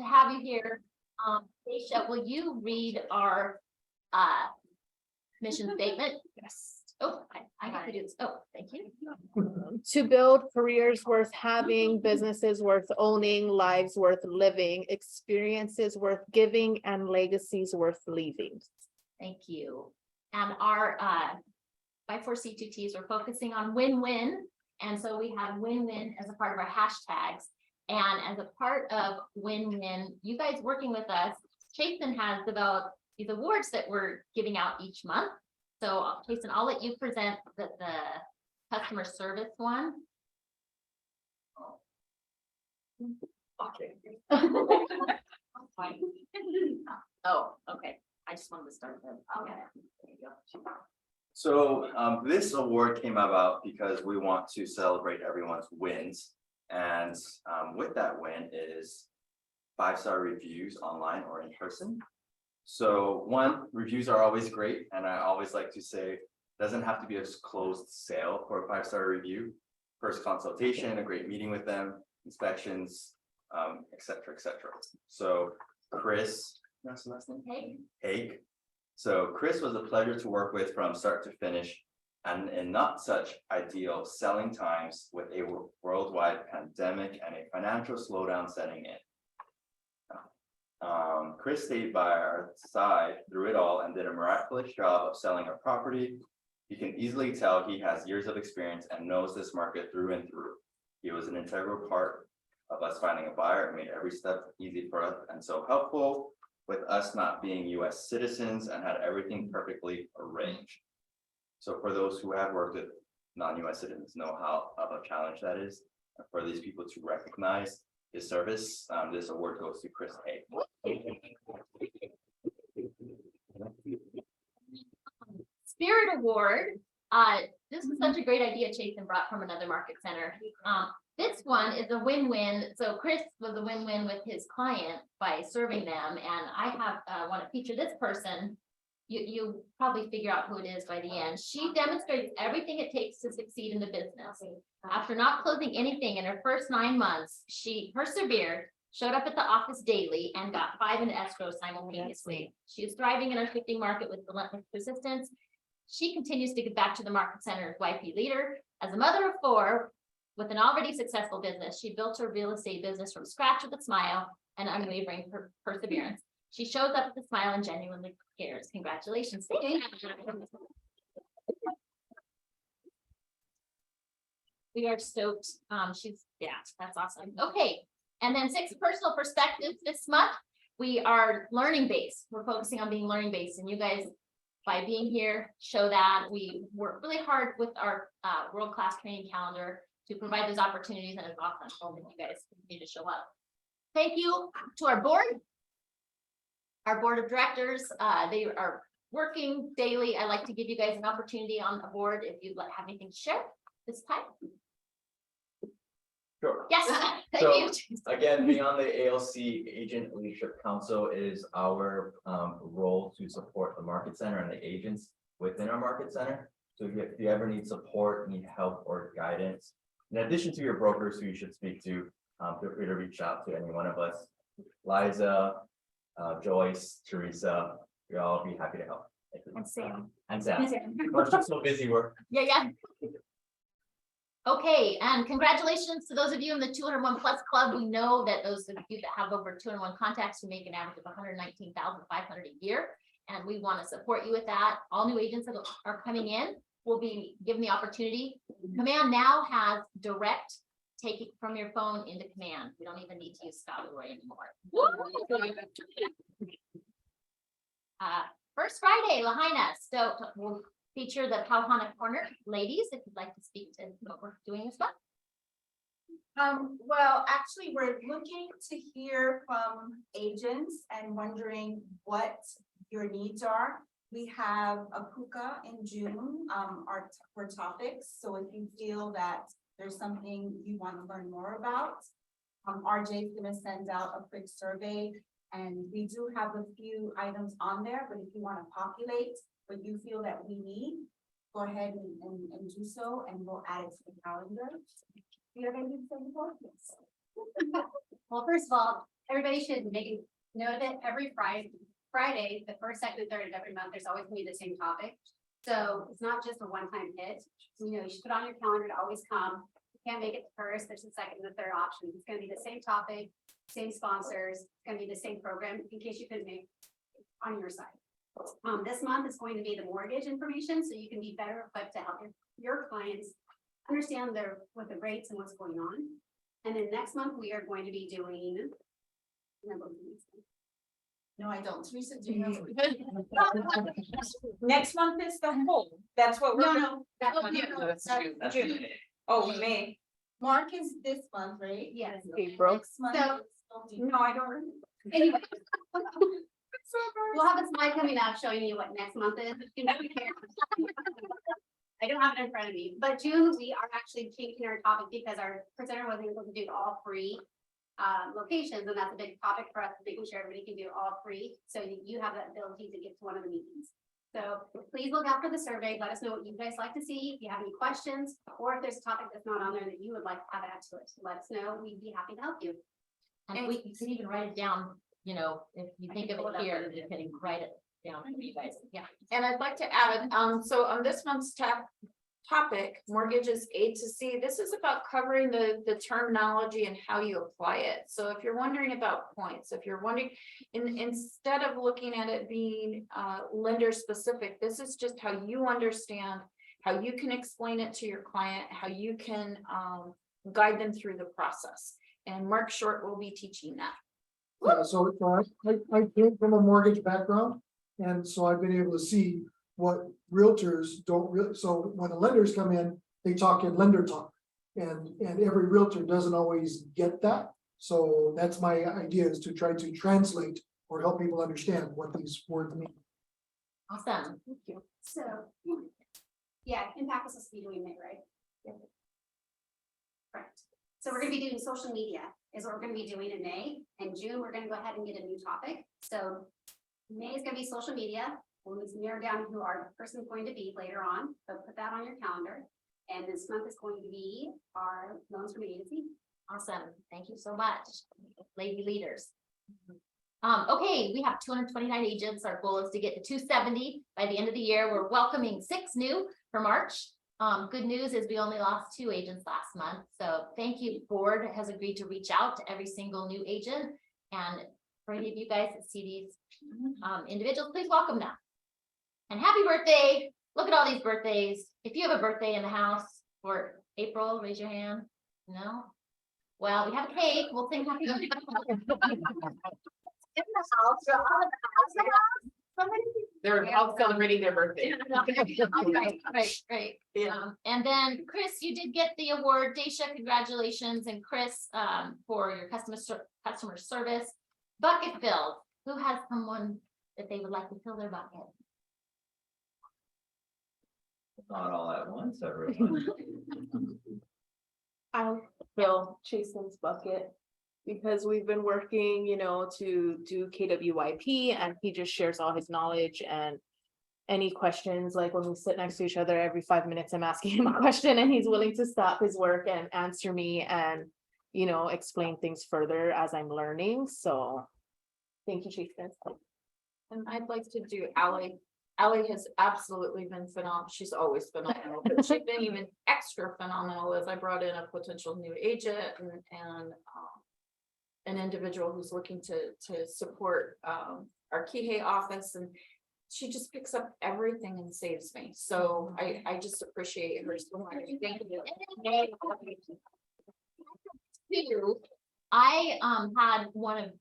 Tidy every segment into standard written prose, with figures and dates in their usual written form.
to have you here. Aisha, will you read our mission statement? Yes. Oh, I have to do this. Oh, thank you. To build careers worth having, businesses worth owning, lives worth living, experiences worth giving, and legacies worth leaving. Thank you. And our 5-4C2Ts, we're focusing on win-win. And so we have win-win as a part of our hashtags. And as a part of win-win, you guys working with us, Chasen has developed these awards that we're giving out each month. So Chasen, I'll let you present the customer service one. Okay. Oh, okay. I just wanted to start with. Okay. There you go. So this award came about because we want to celebrate everyone's wins. And with that win is 5-star reviews online or in person. So one, reviews are always great. And I always like to say, it doesn't have to be a closed sale for a 5-star review. First consultation, a great meeting with them, inspections, et cetera, et cetera. So Chris, what's the last name? Haig. So Chris was a pleasure to work with from start to finish, and in not such ideal selling times with a worldwide pandemic and a financial slowdown setting in. Chris stayed by our side through it all and did a miraculous job of selling our property. You can easily tell he has years of experience and knows this market through and through. He was an integral part of us finding a buyer and made every step easy for us and so helpful with us not being US citizens and had everything perfectly arranged. So for those who have worked with non-US citizens know how of a challenge that is. And for these people to recognize his service, this award goes to Chris Haig. Spirit Award. This was such a great idea Chasen brought from another market center. This one is a win-win. So Chris was a win-win with his client by serving them. And I have want to feature this person. You probably figure out who it is by the end. She demonstrates everything it takes to succeed in the business. After not closing anything in her first 9 months, she persevered, showed up at the office daily, and got 5 in escrow simultaneously. She is thriving in our shifting market with relentless persistence. She continues to give back to the market center as YP leader. As a mother of 4, with an already successful business, she built her real estate business from scratch with a smile and unwavering perseverance. She shows up with a smile and genuinely cares. Congratulations. We are stoked. That's awesome. Okay. And then 6 personal perspectives this month. We are learning based. We're focusing on being learning based, and you guys, by being here, show that. We work really hard with our world-class training calendar to provide those opportunities, and it's awesome that you guys continue to show up. Thank you to our board of directors. They are working daily. I like to give you guys an opportunity on the board if you'd have anything to share this time. Sure. Yes, thank So, you. Again, being on the ALC Agent Leadership Council is our role to support the market center and the agents within our market center. So if you ever need support, need help or guidance, in addition to your brokers who you should speak to, feel free to reach out to any one of us. Liza, Joyce, Teresa, we'll all be happy to help. And Sam. And Sam. We're just so busy work. Yeah. Okay, and congratulations to those of you in the 201 Plus Club. We know that those of you that have over 201 contacts, you make an average of 119,500 a year, and we want to support you with that. All new agents that are coming in will be given the opportunity. Command now has direct take it from your phone into Command. We don't even need to use Scalaway anymore. First Friday, Lahaina. So we'll feature the Pauhana Corner. Ladies, if you'd like to speak to what we're doing this month. Well, actually, we're looking to hear from agents and wondering what your needs are. We have a puka in June, for topics. So if you feel that there's something you want to learn more about, RJ is going to send out a quick survey, and we do have a few items on there, but if you want to populate what you feel that we need, go ahead and do so, and we'll add it to the calendar. Do you have anything to say before? Yes. Well, first of all, everybody should make a note of it every Friday, the first, second, and third of every month, there's always gonna be the same topic. So it's not just a one-time hit, you know, you should put on your calendar to always come. You can't make it the first, there's the second and the third option. It's gonna be the same topic, same sponsors, it's gonna be the same program, in case you couldn't make it on your side. This month is going to be the mortgage information, so you can be better equipped to help your clients understand what the rates and what's going on. And then next month, we are going to be doing. No, I don't. Teresa, do you know? Next month is the whole. That's what we're. No, that one. That's June. May. Oh, May. Mark is this month, right? Yes. April. Next month So- is- No, I don't. remember. Anyway. We'll have a slide coming up showing you what next month is. I don't have it in front of me, but June, we are actually changing our topic because our presenter wasn't able to do all three locations, and that's a big topic for us, making sure everybody can do all three. So you have that ability to get to one of the meetings. So please look out for the survey. Let us know what you guys like to see. If you have any questions, or if there's a topic that's not on there that you would like to have added to it, let us know. We'd be happy to help you. And we can even write it down, you know, if you I think can of pull it it up. here, you can write it down for you guys, yeah. And I'd like to add, so on this month's topic, mortgages A to C, this is about covering the terminology and how you apply it. So if you're wondering about points, if you're wondering, instead of looking at it being lender specific, this is just how you understand, how you can explain it to your client, how you can guide them through the process. And Mark Short will be teaching that. Yeah, so I came from a mortgage background, and so I've been able to see what realtors don't really, so when the lenders come in, they talk in lender talk. And every realtor doesn't always get that, so that's my idea, is to try to translate or help people understand what these words mean. Awesome. So, yeah, impact is supposed to be doing it, right? Correct. So we're gonna be doing social media is what we're gonna be doing in May, and June, we're gonna go ahead and get a new topic. So May is gonna be social media. We'll need to narrow down who our person's going to be later on, so put that on your calendar. And this month is going to be our loans from agency. Awesome. Thank you so much, lady leaders. Okay, we have 229 agents. Our goal is to get to 270 by the end of the year. We're welcoming 6 new for March. Good news is we only lost 2 agents last month. So thank you. Board has agreed to reach out to every single new agent. And for any of you guys that see these individuals, please welcome them. And happy birthday. Look at all these birthdays. If you have a birthday in the house for April, raise your hand. No? Well, we have a cake. We'll sing happy birthday. In the house, so all of the house. Somebody. They're all celebrating their birthday. Right. And then Chris, you did get the award. Daisha, congratulations. And Chris, for your customer service. Bucket filled. Who has someone that they would like to fill their bucket? Not all at once, everyone. I'll fill Chasen's bucket because we've been working, you know, to do KWYP, and he just shares all his knowledge and any questions, like when we sit next to each other every 5 minutes, I'm asking him a question and he's willing to stop his work and answer me and, you know, explain things further as I'm learning. So thank you, Chasen. And I'd like to do Ally. Ally has absolutely been phenomenal. She's always phenomenal, but she's been even extra phenomenal as I brought in a potential new agent and an individual who's looking to support our Kihei office, and she just picks up everything and saves me. So I just appreciate her so much. Thank you. Two, I had one of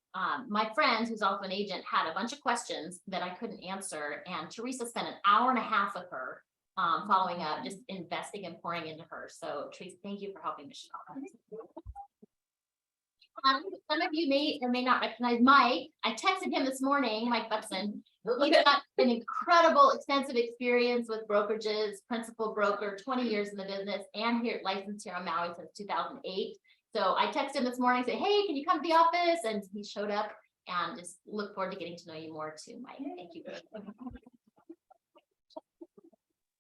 my friends who's also an agent had a bunch of questions that I couldn't answer, and Teresa spent an hour and a half with her following up, just investing and pouring into her. So Teresa, thank you for helping Michelle. Some of you may or may not recognize Mike. I texted him this morning, Mike Buxton. He's got an incredible extensive experience with brokerages, principal broker, 20 years in the business, and here licensed here on Maui since 2008. So I texted him this morning, say, hey, can you come to the office? And he showed up, and just look forward to getting to know you more too, Mike. Thank you.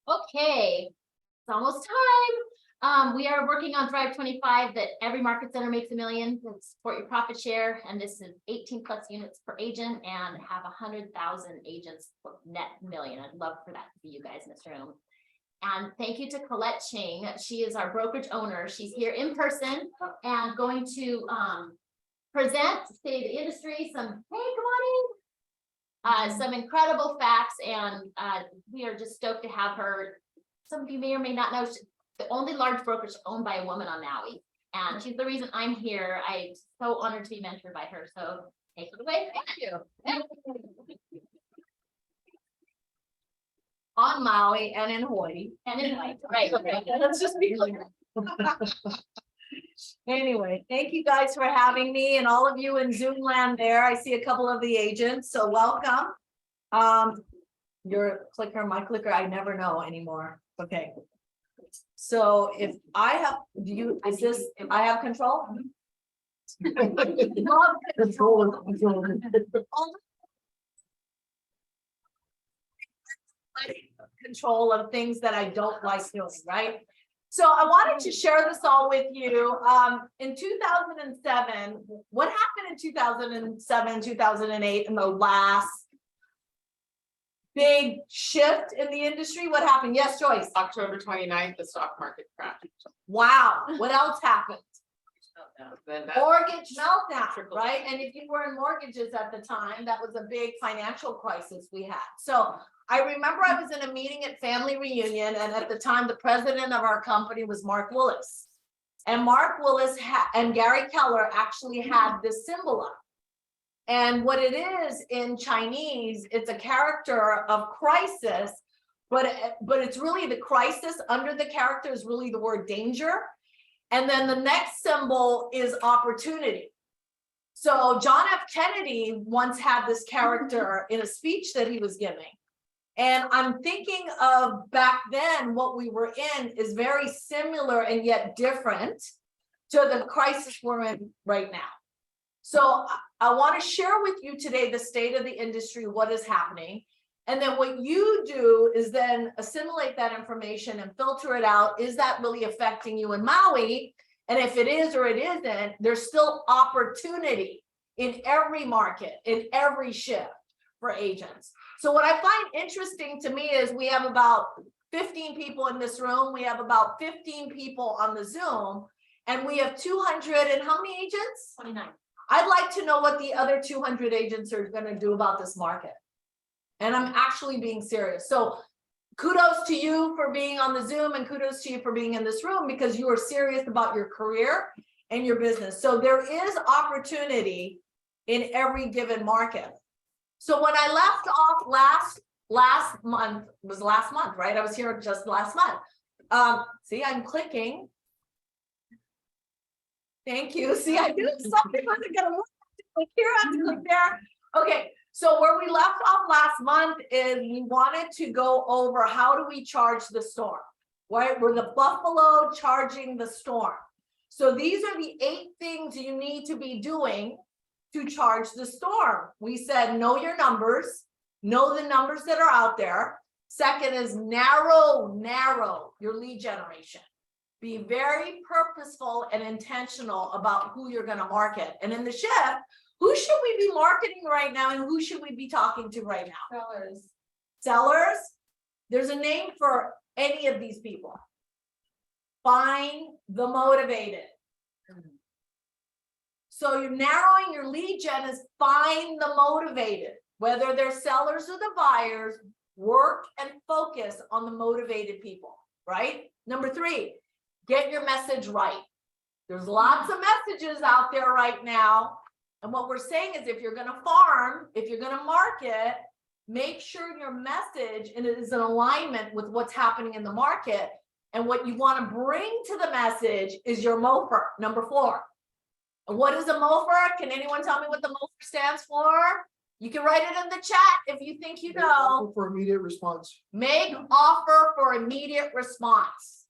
Okay, it's almost time. We are working on Thrive 25, that every market center makes $1 million, to support your profit share, and this is 18+ units per agent and have 100,000 agents for net million. I'd love for that to be you guys in this room. And thank you to Colette Ching. She is our brokerage owner. She's here in person and going to present, state of the industry, some, hey, come on in. Some incredible facts, and we are just stoked to have her. Some of you may or may not know, she's the only large brokerage owned by a woman on Maui. And she's the reason I'm here. I'm so honored to be mentored by her. So take it away. Thank you. On Maui and in Hawaii. And in life, right, Let's just be clear. Anyway, thank you guys for having me and all of you in Zoom land there. I see a couple of the agents, so welcome. Your clicker, my clicker, I never know anymore. Okay. So if I have, I have control? Control of things that I don't like doing, right? So I wanted to share this all with you. In 2007, what happened in 2007, 2008, in the last big shift in the industry? What happened? Yes, Joyce. October 29th, the stock market crashed. Wow. What else happened? Then Mortgage meltdown, right? And if you were in mortgages at the time, that was a big financial crisis we had. So I remember I was in a meeting at Family Reunion, and at the time, the president of our company was Mark Willis. And Mark Willis and Gary Keller actually had this symbol up. And what it is in Chinese, it's a character of crisis, but it's really the crisis under the character is really the word danger. And then the next symbol is opportunity. So John F. Kennedy once had this character in a speech that he was giving. And I'm thinking of back then, what we were in is very similar and yet different to the crisis we're in right now. So I want to share with you today the state of the industry, what is happening. And then what you do is then assimilate that information and filter it out. Is that really affecting you in Maui? And if it is or it isn't, there's still opportunity in every market, in every shift for agents. So what I find interesting to me is we have about 15 people in this room. We have about 15 people on the Zoom, and we have 200 and how many agents? 29. I'd like to know what the other 200 agents are going to do about this market. And I'm actually being serious. So kudos to you for being on the Zoom, and kudos to you for being in this room, because you are serious about your career and your business. So there is opportunity in every given market. So when I left off last month, was last month, right? I was here just last month. See, I'm clicking. Thank you. See, I knew something wasn't gonna work. Click here, I have to click there. Okay, so where we left off last month is we wanted to go over how do we charge the storm, right? We're the buffalo charging the storm. So these are the 8 things you need to be doing to charge the storm. We said, know your numbers, know the numbers that are out there. Second is narrow your lead generation. Be very purposeful and intentional about who you're going to market. And in the shift, who should we be marketing right now, and who should we be talking to right now? Sellers. There's a name for any of these people. Find the motivated. So you're narrowing your lead gen is find the motivated, whether they're sellers or the buyers. Work and focus on the motivated people, right? Number 3, get your message right. There's lots of messages out there right now. And what we're saying is, if you're going to farm, if you're going to market, make sure your message is in alignment with what's happening in the market. And what you want to bring to the message is your MOFR, number 4. And what is a MOFR? Can anyone tell me what the MOFR stands for? You can write it in the chat if you think you know. For immediate response. Make offer for immediate response.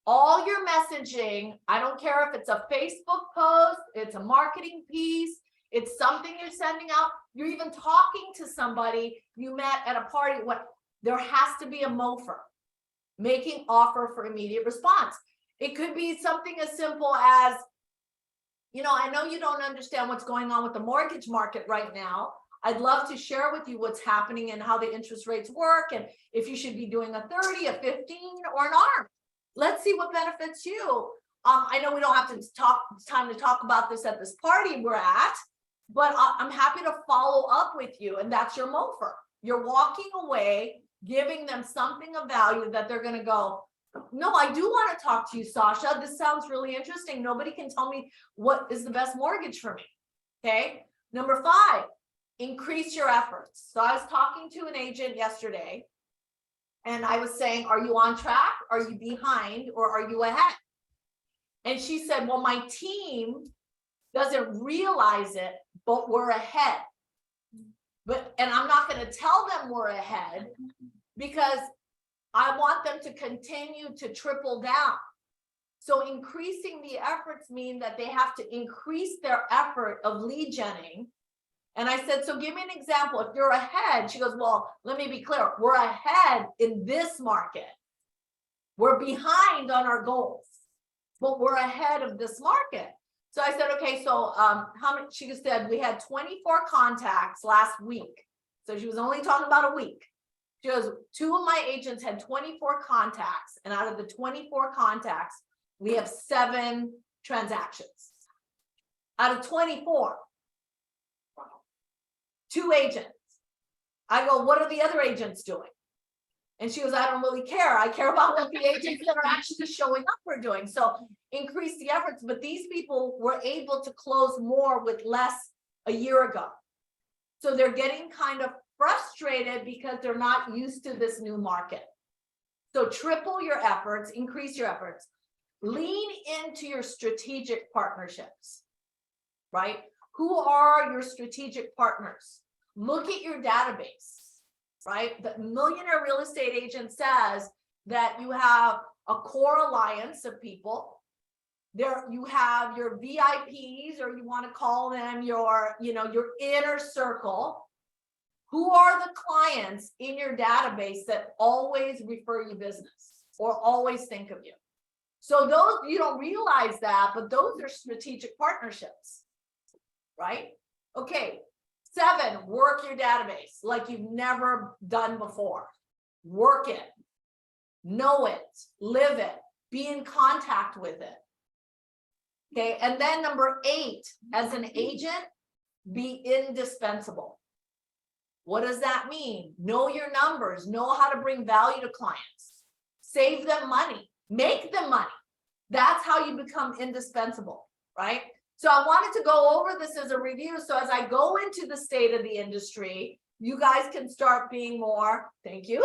All your messaging, I don't care if it's a Facebook post, it's a marketing piece, it's something you're sending out, you're even talking to somebody you met at a party, there has to be a MOFR, making offer for immediate response. It could be something as simple as, you know, I know you don't understand what's going on with the mortgage market right now. I'd love to share with you what's happening and how the interest rates work, and if you should be doing a 30, a 15, or an ARM. Let's see what benefits you. I know we don't have time to talk about this at this party we're at, but I'm happy to follow up with you, and that's your MOFR. You're walking away, giving them something of value that they're gonna go, no, I do want to talk to you, Sasha. This sounds really interesting. Nobody can tell me what is the best mortgage for me. Okay. Number 5, increase your efforts. So I was talking to an agent yesterday and I was saying, are you on track? Are you behind, or are you ahead? And she said, well, my team doesn't realize it, but we're ahead. And I'm not going to tell them we're ahead because I want them to continue to triple down. So increasing the efforts mean that they have to increase their effort of lead genning. And I said, so give me an example. If you're ahead, she goes, well, let me be clear. We're ahead in this market. We're behind on our goals, but we're ahead of this market. So I said, okay, so how many? She said we had 24 contacts last week. So she was only talking about a week. She goes, 2 of my agents had 24 contacts, and out of the 24 contacts, we have 7 transactions. Out of 24, 2 agents. I go, what are the other agents doing? And she goes, I don't really care. I care about what the agents that are actually showing up are doing. So increase the efforts, but these people were able to close more with less a year ago. So they're getting kind of frustrated because they're not used to this new market. So triple your efforts, increase your efforts, lean into your strategic partnerships, right? Who are your strategic partners? Look at your database, right? The Millionaire Real Estate Agent says that you have a core alliance of people. There you have your VIPs, or you want to call them your, your inner circle. Who are the clients in your database that always refer you business or always think of you? So those, you don't realize that, but those are strategic partnerships, right? Okay, 7, work your database like you've never done before. Work it, know it, live it, be in contact with it. Okay, and then number 8, as an agent, be indispensable. What does that mean? Know your numbers, know how to bring value to clients, save them money, make them money. That's how you become indispensable, right? So I wanted to go over this as a review. So as I go into the state of the industry, you guys can start being more, thank you.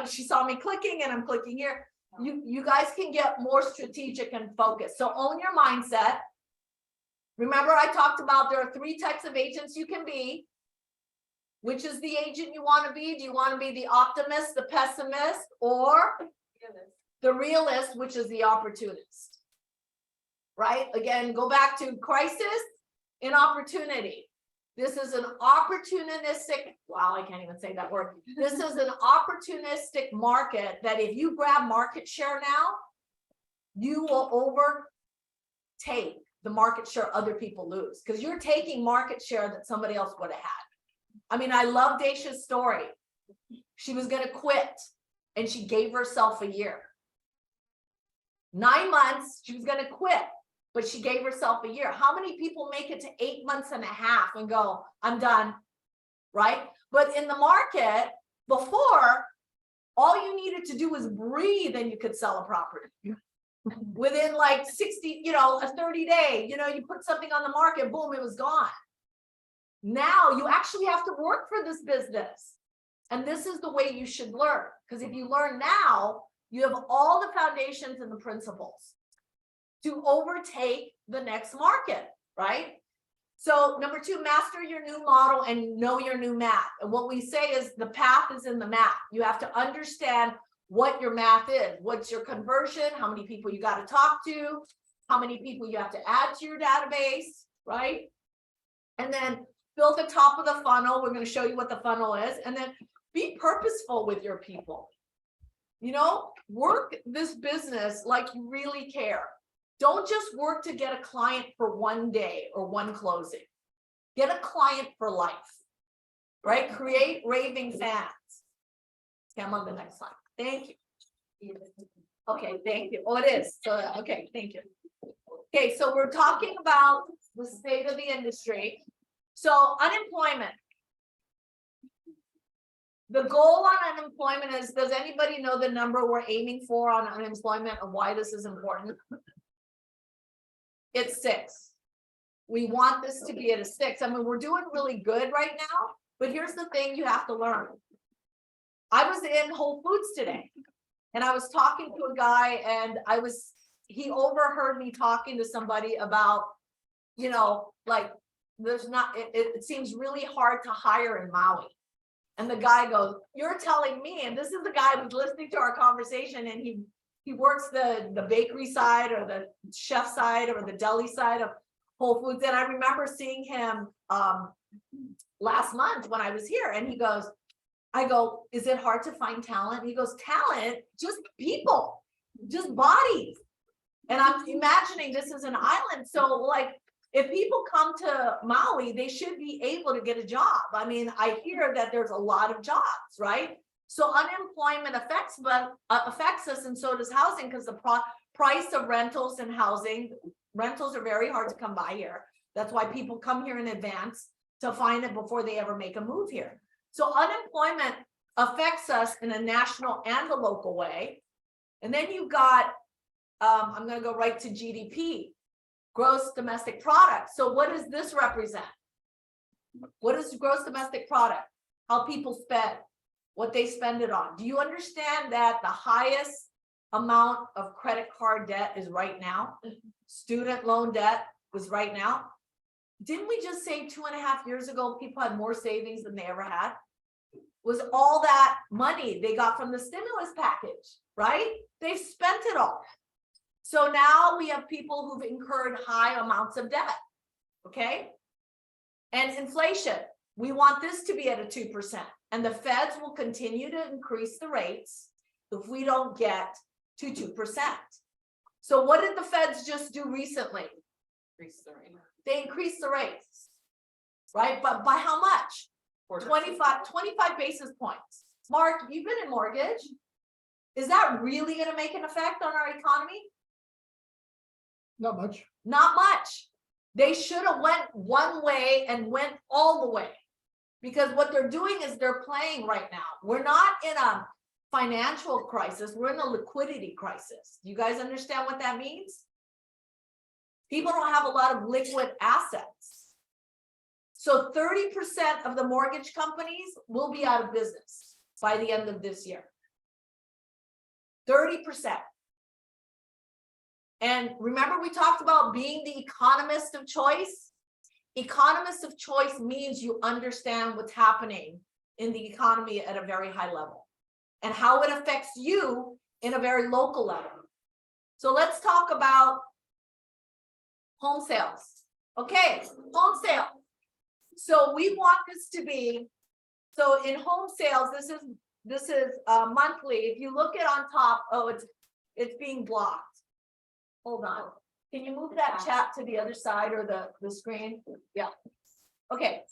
She saw me clicking and I'm clicking here. You guys can get more strategic and focused. So own your mindset. Remember, I talked about there are 3 types of agents you can be. Which is the agent you want to be? Do you want to be the optimist, the pessimist, or the realist, which is the opportunist? Right? Again, go back to crisis and opportunity. This is an opportunistic, wow, I can't even say that word. This is an opportunistic market that if you grab market share now, you will overtake the market share other people lose, because you're taking market share that somebody else would have had. I mean, I love Dacia's story. She was going to quit and she gave herself a year. 9 months, she was going to quit, but she gave herself a year. How many people make it to 8 months and a half and go, I'm done, right? But in the market before, all you needed to do was breathe and you could sell a property. Within like 60, a 30-day, you put something on the market, boom, it was gone. Now you actually have to work for this business. And this is the way you should learn. Because if you learn now, you have all the foundations and the principles to overtake the next market, right? So number 2, master your new model and know your new math. And what we say is the path is in the math. You have to understand what your math is. What's your conversion? How many people you got to talk to? How many people you have to add to your database, right? And then build the top of the funnel. We're going to show you what the funnel is. And then be purposeful with your people. You know, work this business like you really care. Don't just work to get a client for one day or one closing. Get a client for life, right? Create raving fans. Okay, I'm on the next slide. Thank you. Okay, thank you. Oh, it is. So, okay, thank you. Okay, so we're talking about the state of the industry. So unemployment. The goal on unemployment is, does anybody know the number we're aiming for on unemployment and why this is important? It's 6. We want this to be at a 6. I mean, we're doing really good right now, but here's the thing you have to learn. I was in Whole Foods today and I was talking to a guy and he overheard me talking to somebody about, you know, like there's not, it seems really hard to hire in Maui. And the guy goes, you're telling me, and this is the guy who's listening to our conversation and he works the bakery side or the chef side or the deli side of Whole Foods. And I remember seeing him last month when I was here and he goes, I go, is it hard to find talent? He goes, talent, just people, just bodies. And I'm imagining this is an island. So like, if people come to Maui, they should be able to get a job. I mean, I hear that there's a lot of jobs, right? So unemployment affects us, and so does housing, because the price of rentals and housing, rentals are very hard to come by here. That's why people come here in advance to find it before they ever make a move here. So unemployment affects us in a national and a local way. And then you've got, I'm going to go right to GDP. Gross domestic product. So what does this represent? What is gross domestic product? How people spend, what they spend it on. Do you understand that the highest amount of credit card debt is right now? Student loan debt was right now. Didn't we just say 2.5 years ago, people had more savings than they ever had? Was all that money they got from the stimulus package, right? They spent it all. So now we have people who've incurred high amounts of debt, okay? And inflation, we want this to be at a 2%. And the feds will continue to increase the rates if we don't get to 2%. So what did the feds just do recently? They increased the rates, right? But by how much? 25 basis points. Mark, you've been in mortgage. Is that really going to make an effect on our economy? Not much. Not much. They should have went one way and went all the way, because what they're doing is they're playing right now. We're not in a financial crisis. We're in a liquidity crisis. You guys understand what that means? People don't have a lot of liquid assets. So 30% of the mortgage companies will be out of business by the end of this year. 30%. And remember, we talked about being the economist of choice. Economist of choice means you understand what's happening in the economy at a very high level and how it affects you in a very local level. So let's talk about home sales. Okay, home sale. So we want this to be, so in home sales, this is monthly. If you look at on top, oh, it's being blocked. Hold on. Can you move that chat to the other side or the screen? Yeah. Okay.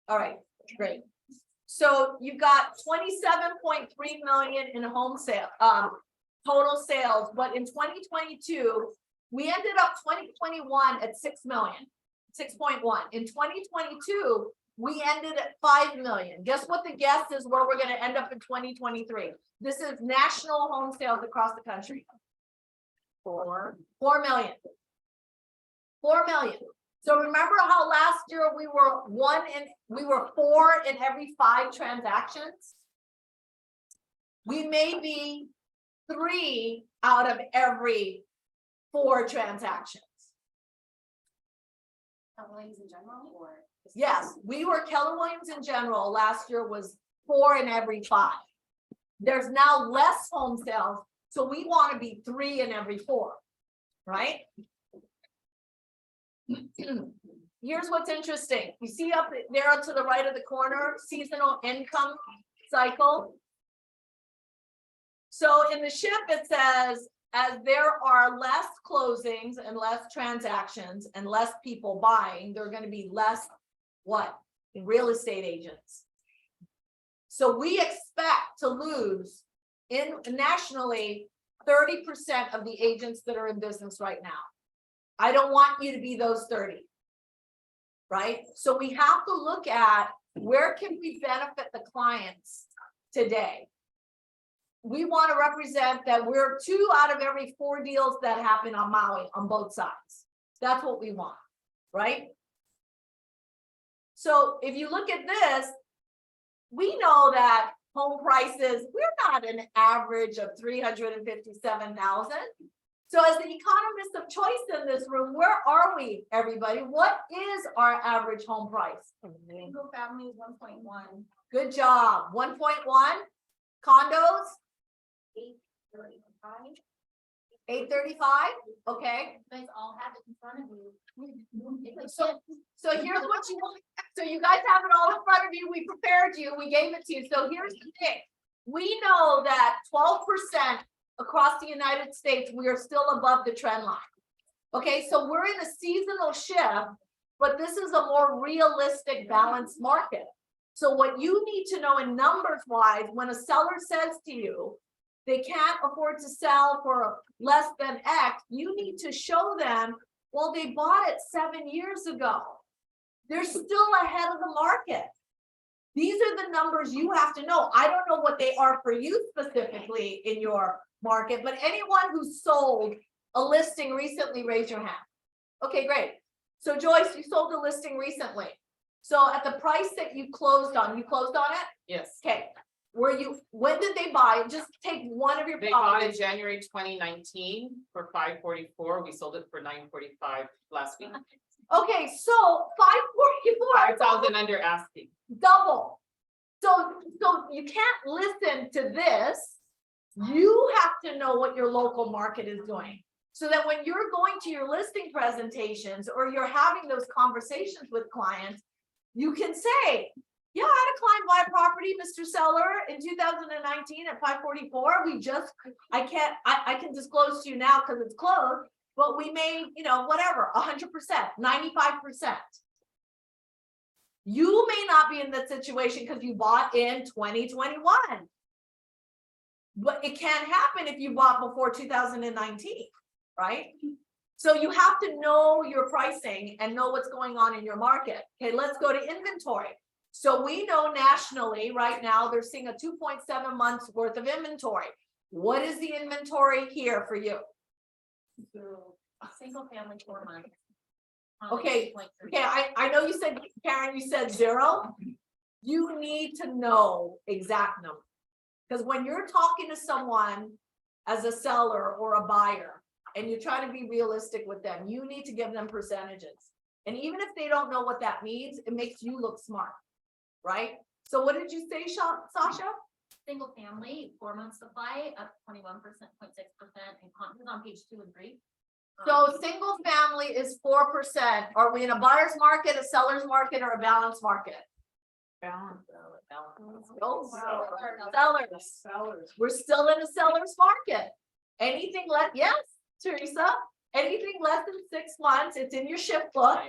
All right, great. So you've got 27.3 million in home sale, total sales, but in 2022, we ended up 2021 at 6 million, 6.1. In 2022, we ended at 5 million. Guess what the guess is where we're going to end up in 2023? This is national home sales across the country. 4 million. 4 million. So remember how last year we were 4 in every 5 transactions? We may be 3 out of every 4 transactions. Williams in general, or? Yes, we were Keller Williams in general. Last year was 4 in every 5. There's now less home sales. So we want to be 3 in every 4, right? Here's what's interesting. You see up there to the right of the corner, seasonal income cycle. So in the SHIP, it says, as there are less closings and less transactions and less people buying, there are gonna be less what? Real estate agents. So we expect to lose nationally 30% of the agents that are in business right now. I don't want you to be those 30. Right? So we have to look at where can we benefit the clients today? We want to represent that we're 2 out of every 4 deals that happen on Maui on both sides. That's what we want, right? So if you look at this, we know that home prices, we're not an average of 357,000. So as the economist of choice in this room, where are we, everybody? What is our average home price? Single family is 1.1. Good job. 1.1 condos, 835. 835. Okay. You guys all have it in front of you. So here's what you want. So you guys have it all in front of you. We prepared you. We gave it to you. So here's the thing. We know that 12% across the United States, we are still above the trend line. Okay, so we're in a seasonal shift, but this is a more realistic balanced market. So what you need to know in numbers wise, when a seller says to you, they can't afford to sell for less than X, you need to show them, well, they bought it 7 years ago. They're still ahead of the market. These are the numbers you have to know. I don't know what they are for you specifically in your market, but anyone who sold a listing recently, raise your hand. Okay, great. So Joyce, you sold a listing recently. So at the price that you closed on it? Yes, Okay. When did they buy? Just take one of your they bought in properties. January 2019 for $544. We sold it for $945 last week. Okay, so 544. 5,000 under asking. Double. So you can't listen to this. You have to know what your local market is doing. So that when you're going to your listing presentations or you're having those conversations with clients, you can say, yeah, I had a client buy a property, Mr. Seller, in 2019 at 544. I can disclose to you now because it's closed, but we made, whatever, 100%, 95%. You may not be in that situation because you bought in 2021. But it can't happen if you bought before 2019, right? So you have to know your pricing and know what's going on in your market. Okay, let's go to inventory. So we know nationally right now they're seeing a 2.7 months worth of inventory. What is the inventory here for you? Single family 4 months. Okay, I know you said, Karen, you said 0. You need to know exact number. Because when you're talking to someone as a seller or a buyer, and you're trying to be realistic with them, you need to give them percentages. And even if they don't know what that means, it makes you look smart, right? So what did you say, Sasha? Single family, 4 months supply, up 21%, 0.6%, and condos on page 2 and 3. So single family is 4%. Are we in a buyer's market, a seller's market, or a balanced market? Sellers. We're still in a seller's market. Anything less, yes, Teresa, anything less than 6 months, it's in your shift book.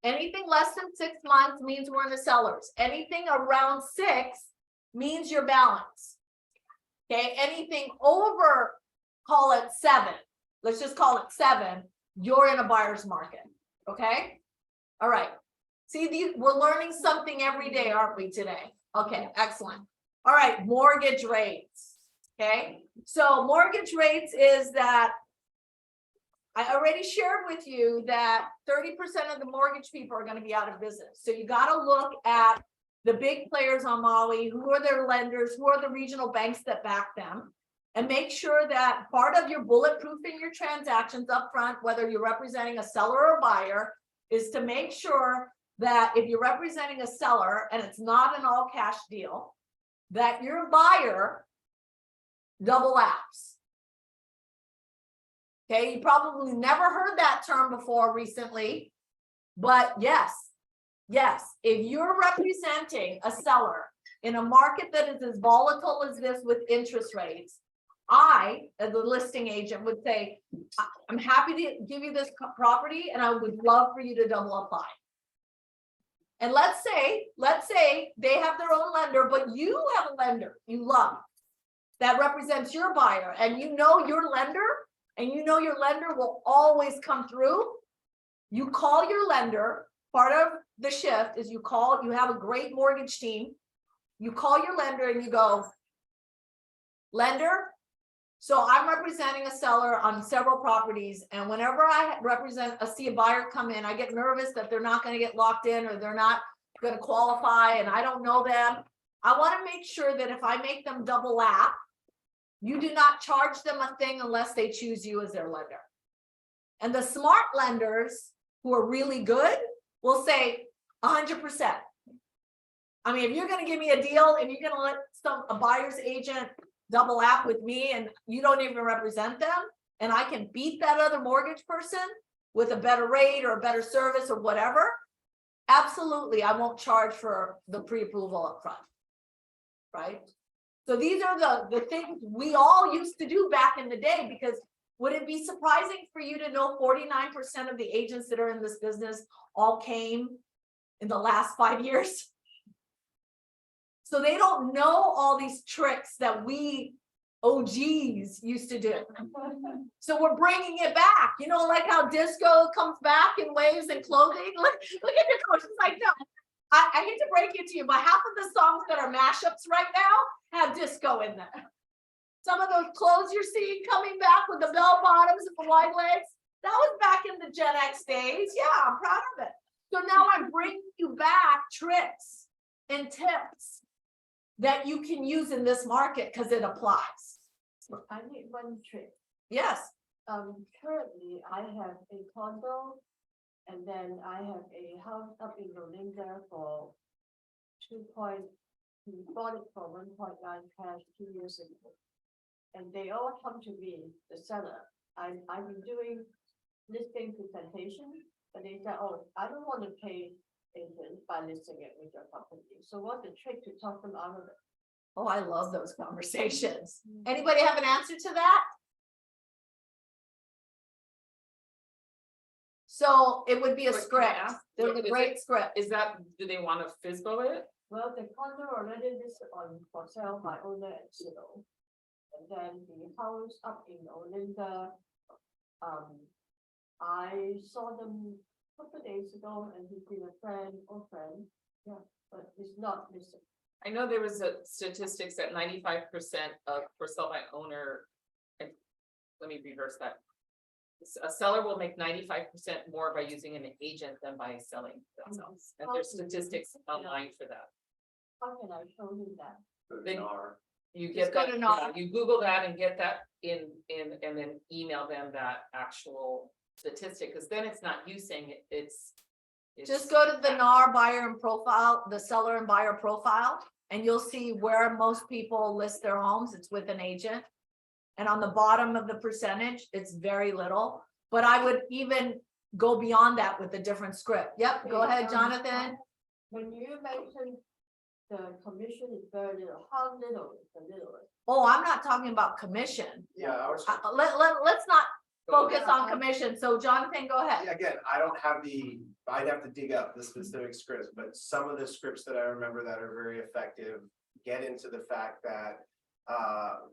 Anything less than 6 months means we're in the sellers. Anything around 6 means you're balanced. Okay, anything over, call it 7. Let's just call it 7. You're in a buyer's market. Okay. All right. See, we're learning something every day, aren't we today? Okay, excellent. All right, mortgage rates. Okay, so mortgage rates is that I already shared with you that 30% of the mortgage people are going to be out of business. So you got to look at the big players on Maui, who are their lenders, who are the regional banks that back them, and make sure that part of your bulletproofing your transactions up front, whether you're representing a seller or buyer, is to make sure that if you're representing a seller and it's not an all cash deal, that your buyer double apps. Okay, you probably never heard that term before recently, but yes, if you're representing a seller in a market that is as volatile as this with interest rates, I, as the listing agent, would say, I'm happy to give you this property and I would love for you to double apply. And let's say they have their own lender, but you have a lender you love that represents your buyer, and you know your lender, and you know your lender will always come through. You call your lender. Part of the shift is you have a great mortgage team. You call your lender and you go, lender, so I'm representing a seller on several properties, and whenever I see a buyer come in, I get nervous that they're not gonna get locked in or they're not gonna qualify and I don't know them. I wanna make sure that if I make them double app, you do not charge them a thing unless they choose you as their lender. And the smart lenders who are really good will say 100%. I mean, if you're gonna give me a deal and you're gonna let a buyer's agent double app with me and you don't even represent them, and I can beat that other mortgage person with a better rate or a better service or whatever, absolutely, I won't charge for the pre-approval up front. Right? So these are the things we all used to do back in the day, because would it be surprising for you to know 49% of the agents that are in this business all came in the last 5 years? So they don't know all these tricks that we OGs used to do. So we're bringing it back, you know, like how disco comes back in waves and clothing. Look at your coach. It's like, no, I hate to break it to you, but half of the songs that are mashups right now have disco in them. Some of those clothes you're seeing coming back with the bell bottoms and the wide legs, that was back in the Gen X days. Yeah, I'm proud of it. So now I'm bringing you back tricks and tips that you can use in this market because it applies. I need one trick. Yes. Currently I have a condo and then I have a house up in Olinda for we bought it for 1.9 cash 2 years ago. And they all come to me, the seller. I've been doing listing presentation, but they said, oh, I don't want to pay agent by listing it with your company. So what's the trick to talk them out of it? Oh, I love those conversations. Anybody have an answer to that? So it would be a Quick, can I script. ask? There's a Is great it- script. Is that, do they want to FISBO it? Well, the condo already listed on for sale by owner and Zillow. And then the house up in Olinda, I saw them a couple of days ago and he's been a friend or friend, yeah, but it's not listed. I know there was a statistics that 95% of for sale by owner. And let me reverse that. A seller will make 95% more by using an agent than by selling themselves. And there's statistics online for that. How can I show him that? Then you Just get go that, to yeah, NAR. you Google that and get that in, and then email them that actual statistic, because then it's not you saying it, it's. Just go to the NAR buyer and profile, the seller and buyer profile, and you'll see where most people list their homes. It's with an agent. And on the bottom of the percentage, it's very little, but I would even go beyond that with a different script. Yep, go ahead, Jonathan. When you mentioned the commission is very little, how little is the littlest? Oh, I'm not talking about commission. Yeah, I was, Let's not focus Yeah, on commission. So Jonathan, go ahead. again, I don't have I'd have to dig up the specific scripts, but some of the scripts that I remember that are very effective get into the fact that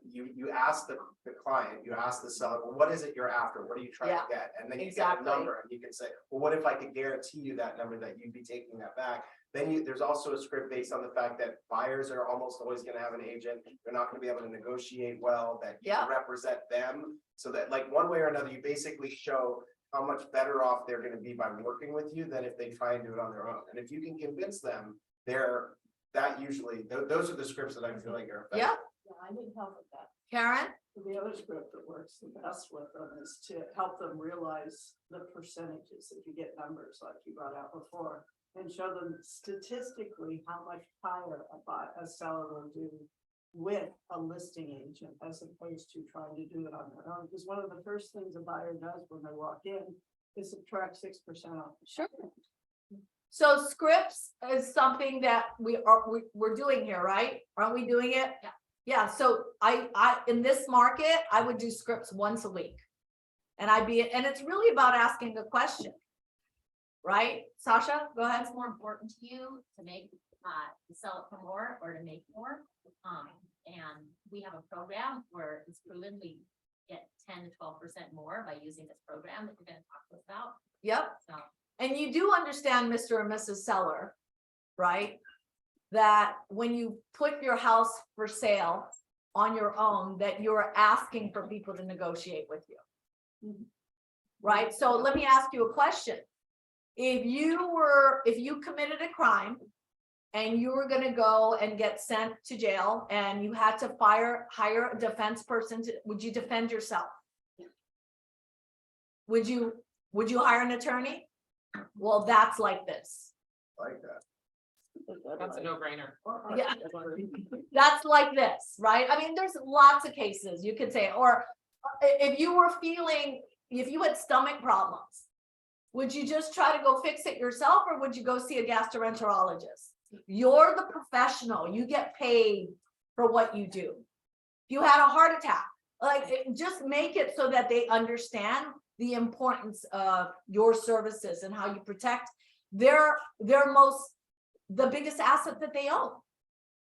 you ask the client, you ask the seller, well, what is it you're after? What are you trying to get? And then you get Exactly. a number and you can say, well, what if I could guarantee you that number that you'd be taking that back? Then there's also a script based on the fact that buyers are almost always gonna have an agent. They're not gonna be able to negotiate well, that you Yeah. represent them. So that like one way or another, you basically show how much better off they're gonna be by working with you than if they try and do it on their own. And if you can convince them, those are the scripts that I feel like are effective. Yeah, Yeah, I need help with that. Karen? The other script that works the best with them is to help them realize the percentages, if you get numbers like you brought out before. And show them statistically how much higher a seller will do with a listing agent as opposed to trying to do it on their own. Because one of the first things a buyer does when they walk in is subtract 6% off. Sure. So scripts is something that we're doing here, right? Aren't we doing it? Yeah. Yeah, so in this market, I would do scripts once a week. And it's really about asking a question. Right, Sasha, go ahead. What's more important to you to make, to sell it for more or to make more? And we have a program where it's proven we get 10 to 12% more by using this program that we're gonna talk to us about. Yep, So, and you do understand, Mr. and Mrs. Seller, right? That when you put your house for sale on your own, that you're asking for people to negotiate with you. Right, so let me ask you a question. If you committed a crime and you were gonna go and get sent to jail and you had to hire a defense person, would you defend yourself? Would you hire an attorney? Well, that's like this. Like that. That's a no-brainer. Yeah. That's like this, right? I mean, there's lots of cases you could say, or if you had stomach problems, would you just try to go fix it yourself, or would you go see a gastroenterologist? You're the professional, you get paid for what you do. If you had a heart attack, just make it so that they understand the importance of your services and how you protect the biggest asset that they own.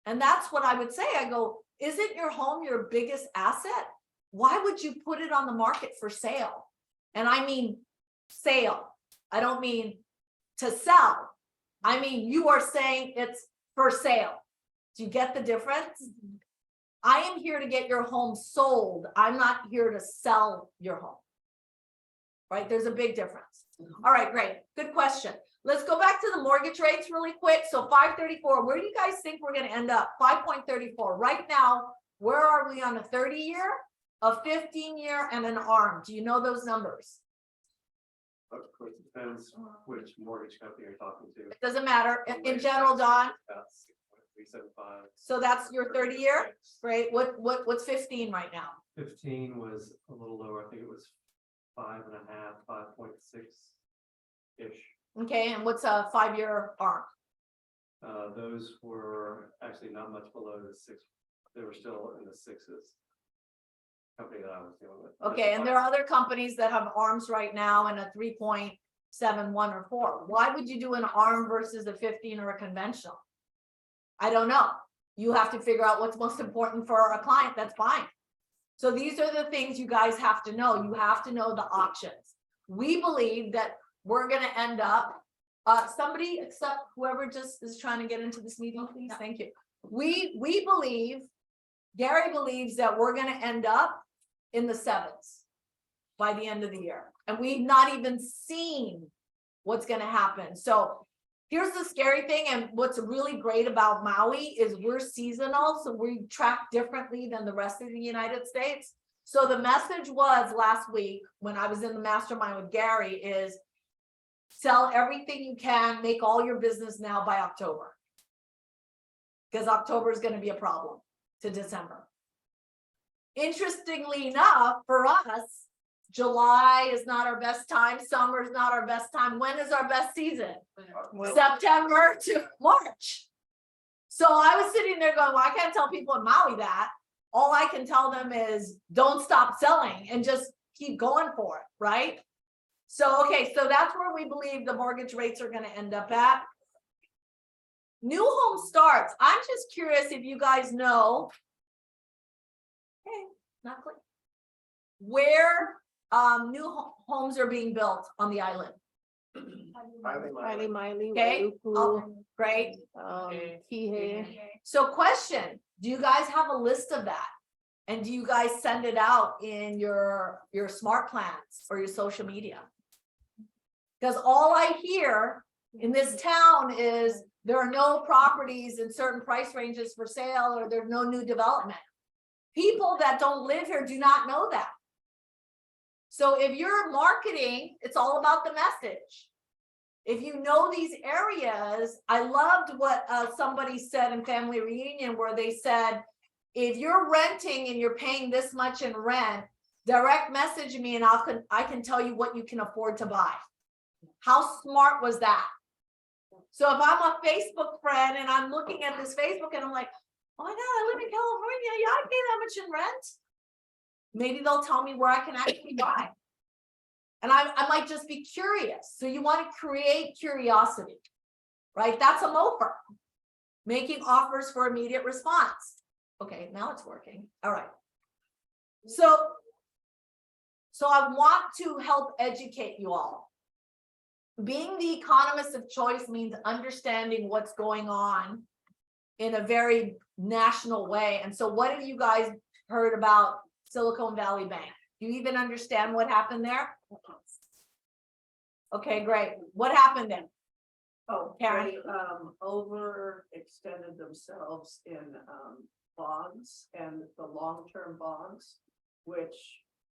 And that's what I would say. I go, isn't your home your biggest asset? Why would you put it on the market for sale? And I mean sale. I don't mean to sell. I mean, you are saying it's for sale. Do you get the difference? I am here to get your home sold. I'm not here to sell your home. Right? There's a big difference. All right, great. Good question. Let's go back to the mortgage rates really quick. So 5.34, where do you guys think we're going to end up? 5.34. Right now, where are we on a 30-year, a 15-year, and an ARM? Do you know those numbers? Of course, it depends which mortgage company you're talking to. It doesn't matter. In general, Don. About 6.375. So that's your 30-year? Great. What's 15 right now? 15 was a little lower. I think it was 5.5, 5.6-ish. Okay, and what's a 5-year ARM? Those were actually not much below the 6. They were still in the 6s. Company that I was dealing with. Okay, and there are other companies that have ARMs right now and a 3.71 or 4. Why would you do an ARM versus a 15 or a conventional? I don't know. You have to figure out what's most important for a client. That's fine. So these are the things you guys have to know. You have to know the options. We believe that we're going to end up, somebody except whoever just is trying to get into this meeting, please. Thank you. We believe, Gary believes that we're going to end up in the 7s by the end of the year. And we've not even seen what's going to happen. So here's the scary thing. And what's really great about Maui is we're seasonal. So we track differently than the rest of the United States. So the message was last week when I was in the mastermind with Gary is sell everything you can, make all your business now by October. Because October is going to be a problem to December. Interestingly enough, for us, July is not our best time. Summer is not our best time. When is our best season? September to March. So I was sitting there going, well, I can't tell people in Maui that. All I can tell them is don't stop selling and just keep going for it, right? So, okay, so that's where we believe the mortgage rates are going to end up at. New home starts. I'm just curious if you guys know. Okay, not clear. Where new homes are being built on the island. Miley, Okay, Wailuku, great. Kihei. So question, do you guys have a list of that? And do you guys send it out in your smart plans or your social media? Because all I hear in this town is there are no properties in certain price ranges for sale, or there's no new development. People that don't live here do not know that. So if you're marketing, it's all about the message. If you know these areas, I loved what somebody said in Family Reunion, where they said, if you're renting and you're paying this much in rent, direct message me and I can tell you what you can afford to buy. How smart was that? So if I'm a Facebook friend and I'm looking at this Facebook and I'm like, Oh my God, I live in California. Yeah, I pay that much in rent. Maybe they'll tell me where I can actually buy. And I might just be curious. So you want to create curiosity, right? That's a MOFR. Making offers for immediate response. Okay, now it's working. All right. So I want to help educate you all. Being the economist of choice means understanding what's going on in a very national way. And so what have you guys heard about Silicon Valley Bank? Do you even understand what happened there? Okay, great. What happened then? Oh, Karen? they overextended themselves in bonds and the long-term bonds, which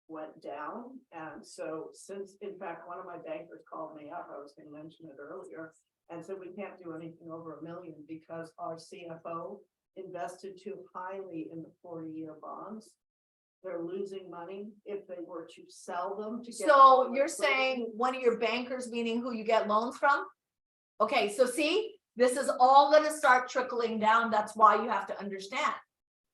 went down. And so since, in fact, one of my bankers called me up, I was gonna mention it earlier, and said we can't do anything over $1 million because our CFO invested too highly in the 40-year bonds. They're losing money if they were to sell them to get. So you're saying one of your bankers, meaning who you get loans from? Okay, so see, this is all gonna start trickling down. That's why you have to understand.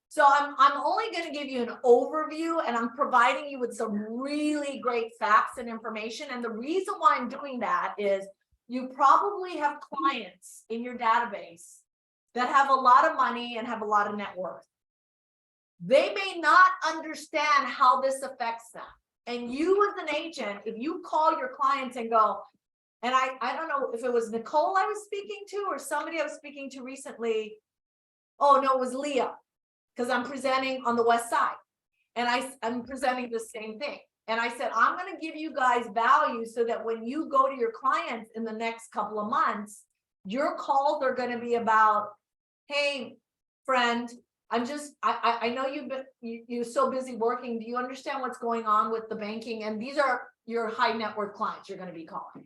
So I'm only gonna give you an overview, and I'm providing you with some really great facts and information. And the reason why I'm doing that is you probably have clients in your database that have a lot of money and have a lot of net worth. They may not understand how this affects them. And you as an agent, if you call your clients and go, and I don't know if it was Nicole I was speaking to or somebody I was speaking to recently. Oh, no, it was Leah, because I'm presenting on the West Side. And I'm presenting the same thing. And I said, I'm going to give you guys value so that when you go to your clients in the next couple of months, your calls are going to be about, hey, friend, I know you're so busy working. Do you understand what's going on with the banking? And these are your high net worth clients you're going to be calling.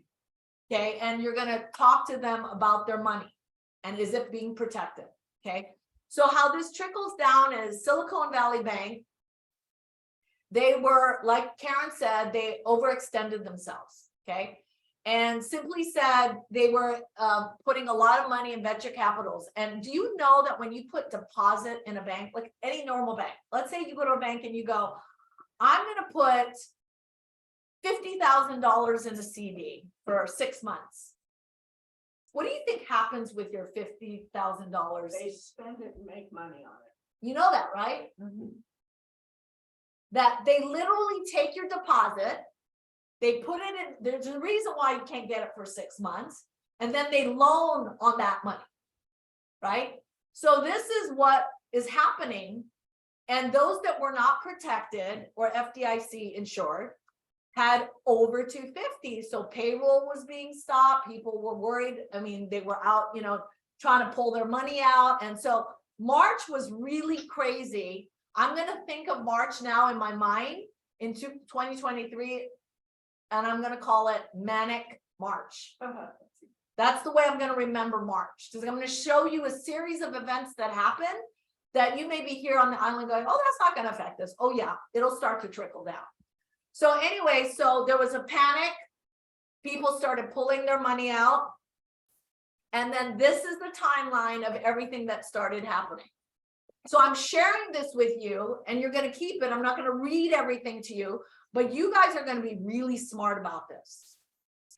Okay. And you're going to talk to them about their money. And is it being protected? Okay. So how this trickles down is Silicon Valley Bank. They were, like Karen said, they overextended themselves. Okay. And simply said, they were putting a lot of money in venture capitals. And do you know that when you put deposit in a bank, like any normal bank, let's say you go to a bank and you go, I'm going to put $50,000 in a CD for 6 months. What do you think happens with your $50,000? They spend it and make money on it. You know that, right? That they literally take your deposit, they put it in, there's a reason why you can't get it for 6 months, and then they loan on that money, right? So this is what is happening. And those that were not protected or FDIC insured had over 250. So payroll was being stopped. People were worried. I mean, they were out, trying to pull their money out. And so March was really crazy. I'm going to think of March now in my mind into 2023, and I'm going to call it Manic March. That's the way I'm going to remember March, because I'm going to show you a series of events that happen that you may be here on the island going, oh, that's not going to affect us. Oh yeah, it'll start to trickle down. So anyway, so there was a panic. People started pulling their money out. And then this is the timeline of everything that started happening. So I'm sharing this with you, and you're going to keep it. I'm not going to read everything to you, but you guys are going to be really smart about this.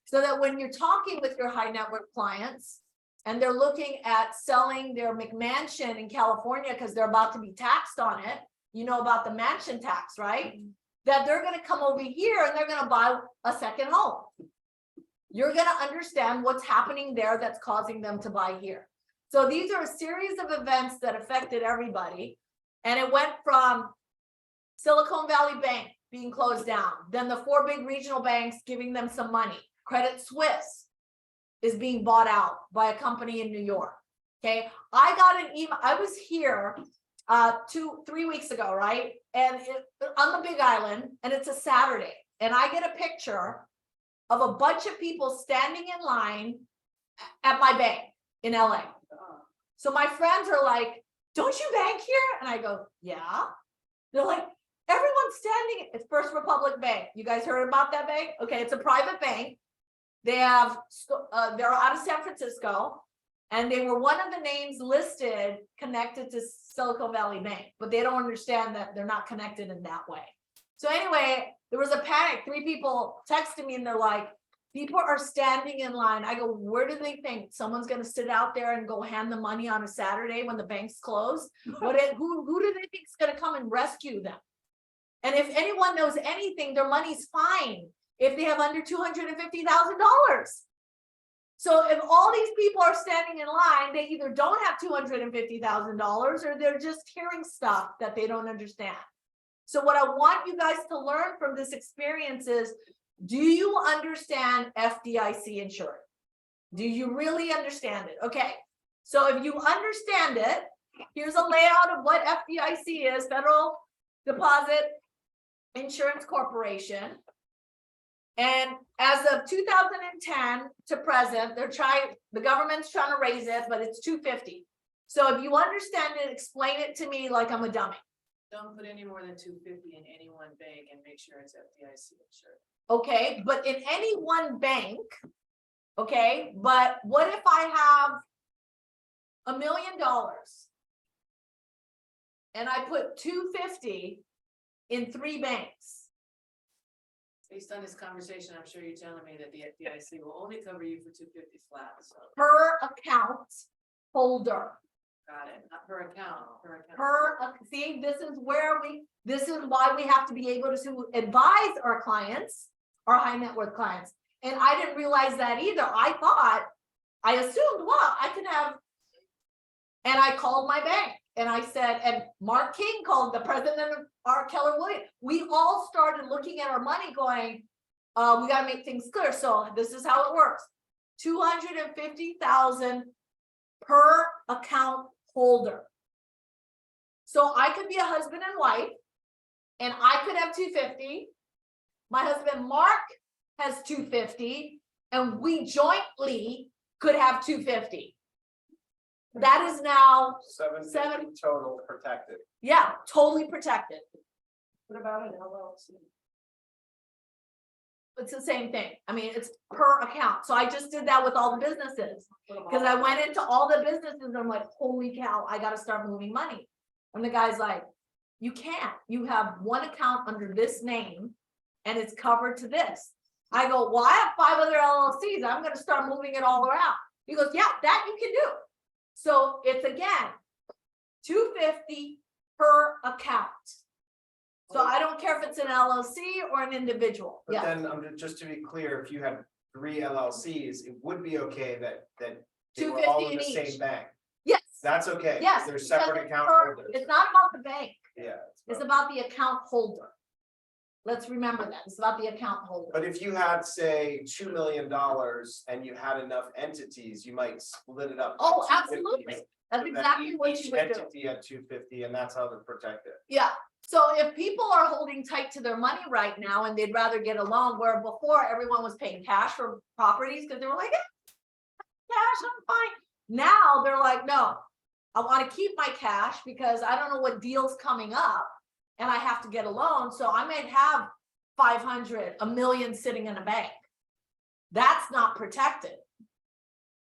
So that when you're talking with your high net worth clients and they're looking at selling their McMansion in California because they're about to be taxed on it, you know about the mansion tax, right? That they're going to come over here and they're going to buy a second home. You're going to understand what's happening there that's causing them to buy here. So these are a series of events that affected everybody. And it went from Silicon Valley Bank being closed down, then the 4 big regional banks giving them some money. Credit Suisse is being bought out by a company in New York. Okay, I got an email. I was here 2-3 weeks ago, right? And on the Big Island, and it's a Saturday, and I get a picture of a bunch of people standing in line at my bank in LA. So my friends are like, don't you bank here? And I go, yeah. They're like, everyone's standing. It's First Republic Bank. You guys heard about that bank? Okay, it's a private bank. They have, they're out of San Francisco. And they were one of the names listed connected to Silicon Valley Bank, but they don't understand that they're not connected in that way. So anyway, there was a panic. 3 people texted me and they're like, people are standing in line. I go, where do they think someone's gonna sit out there and go hand the money on a Saturday when the bank's closed? Who do they think is gonna come and rescue them? And if anyone knows anything, their money's fine if they have under $250,000. So if all these people are standing in line, they either don't have $250,000 or they're just hearing stuff that they don't understand. So what I want you guys to learn from this experience is, do you understand FDIC insurance? Do you really understand it? Okay, so if you understand it, here's a layout of what FDIC is, Federal Deposit Insurance Corporation. And as of 2010 to present, the government's trying to raise it, but it's $250. So if you understand it, explain it to me like I'm a dummy. Don't put any more than $250 in any one bank and make sure it's FDIC insured. Okay, but in any one bank, okay, but what if I have $1 million and I put $250 in 3 banks? Based on this conversation, I'm sure you're telling me that the FDIC will only cover you for $250 flat, so. Per account holder. Got it, not per account, See, this is why we have to be able to advise our clients, our high net worth clients. And I didn't realize that either. I assumed, well, I can have, and I called my bank and I said, and Mark King called, the president of our Keller Williams. We all started looking at our money going, we gotta make things clear. So this is how it works. $250,000 per account holder. So I could be a husband and wife and I could have $250. My husband Mark has $250 and we jointly could have $250. That is now 750 total protected. yeah, totally protected. What about an LLC? It's the same thing. I mean, it's per account. So I just did that with all the businesses. Because I went into all the businesses and I'm like, holy cow, I gotta start moving money. And the guy's like, you can't. You have one account under this name and it's covered to this. I go, well, I have 5 other LLCs. I'm gonna start moving it all around. He goes, yeah, that you can do. So it's again, $250 per account. So I don't care if it's an LLC or an individual. But Yeah, then, just to be clear, if you had 3 LLCs, it would be okay that they were all in the $250 in same each. bank. yes, That's okay. yes. They're because separate it's account per- holders. It's not about the bank. Yeah. It's about the account holder. Let's remember that. It's about the account holder. But if you had, say, $2 million and you had enough entities, you might split it up. to Oh, 250, absolutely. That's so that exactly what each you would do. entity had 250, and that's how they're protected. Yeah. So if people are holding tight to their money right now and they'd rather get a loan, where before everyone was paying cash for properties because they were like, cash, I'm fine. Now they're like, no, I want to keep my cash because I don't know what deal's coming up and I have to get a loan. So I might have 500, $1 million sitting in a bank. That's not protected.